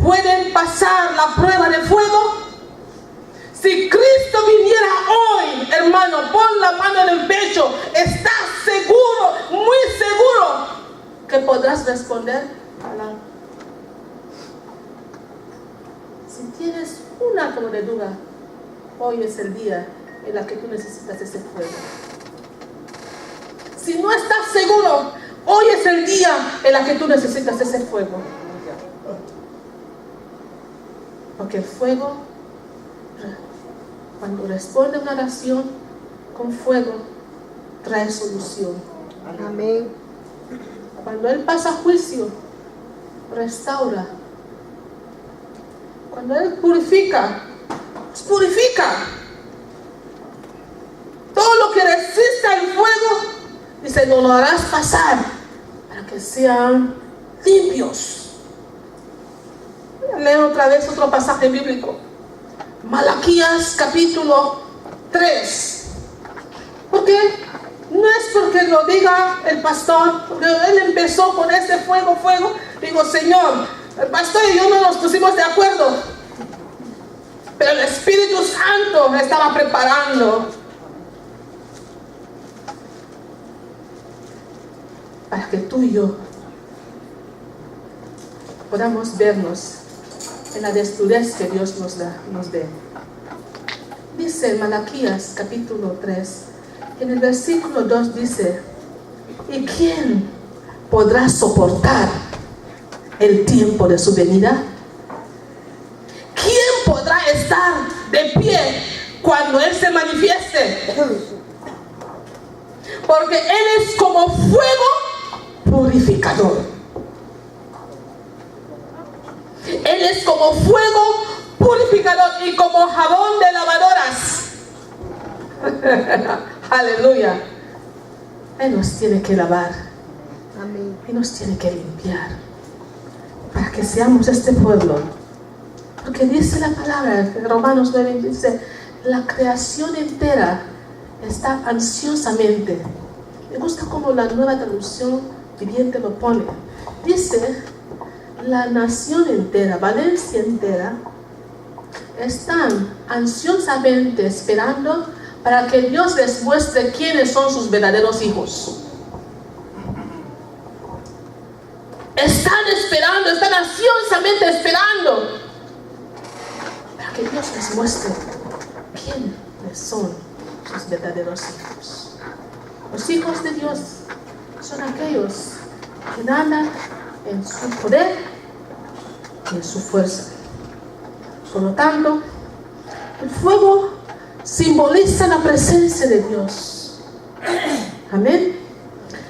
¿Pueden pasar la prueba de fuego? Si Cristo viniera hoy, hermano, pon la mano en el pecho, ¿estás seguro, muy seguro, que podrás responder a la... Si tienes un átomo de duda, hoy es el día en el que tú necesitas ese fuego. Si no estás seguro, hoy es el día en el que tú necesitas ese fuego. Porque el fuego, cuando responde a una oración con fuego, trae solución. Amén. Cuando Él pasa juicio, restaura. Cuando Él purifica, purifica. Todo lo que resiste al fuego, dice, no lo harás pasar para que sean limpios. Leo otra vez otro pasaje bíblico. Malaquías capítulo 3. Porque no es porque lo diga el pastor, porque él empezó con este fuego. Digo, Señor, el pastor y yo no nos pusimos de acuerdo, pero el Espíritu Santo me estaba preparando para que tú y yo podamos vernos en la desnudez que Dios nos dé. Dice en Malaquías capítulo 3, en el versículo 2 dice: ¿y quién podrá soportar el tiempo de su venida? ¿Quién podrá estar de pie cuando Él se manifieste? Porque Él es como fuego purificador. Él es como fuego purificador y como jabón de lavadoras. Aleluya. Él nos tiene que lavar. Amén. Él nos tiene que limpiar. Para que seamos este pueblo. Porque dice la palabra, en Romanos 9, dice, la creación entera está ansiosamente. Me gusta como la Nueva Traducción Viviente lo pone. Dice, la nación entera, Valencia entera, están ansiosamente esperando para que Dios les muestre quiénes son sus verdaderos hijos. Están esperando, están ansiosamente esperando para que Dios les muestre quiénes son sus verdaderos hijos. Los hijos de Dios son aquellos que andan en su poder y en su fuerza. Por lo tanto, el fuego simboliza la presencia de Dios. Amén.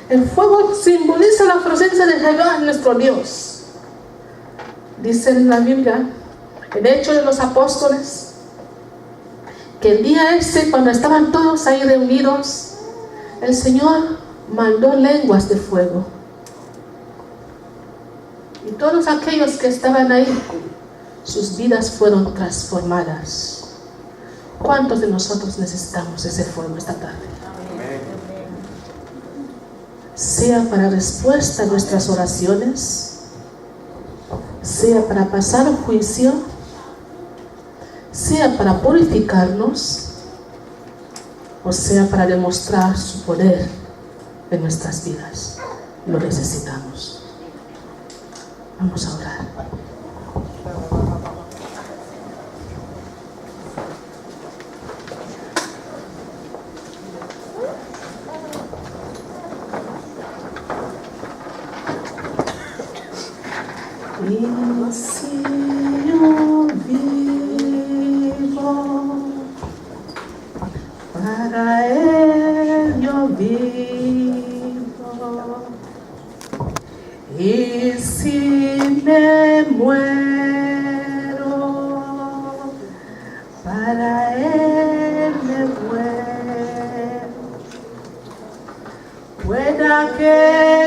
El fuego simboliza la presencia de Jehová, nuestro Dios. Dice en la Biblia, en Hechos de los Apóstoles, que el día ese, cuando estaban todos ahí reunidos, el Señor mandó lenguas de fuego. Y todos aquellos que estaban ahí, sus vidas fueron transformadas. ¿Cuántos de nosotros necesitamos ese fuego esta tarde? Sea para respuesta a nuestras oraciones, sea para pasar un juicio, sea para purificarnos, o sea para demostrar su poder en nuestras vidas. Lo necesitamos. Vamos a orar. Y si yo vivo, para Él yo vivo. Y si me muero, para Él me muero. Pueda que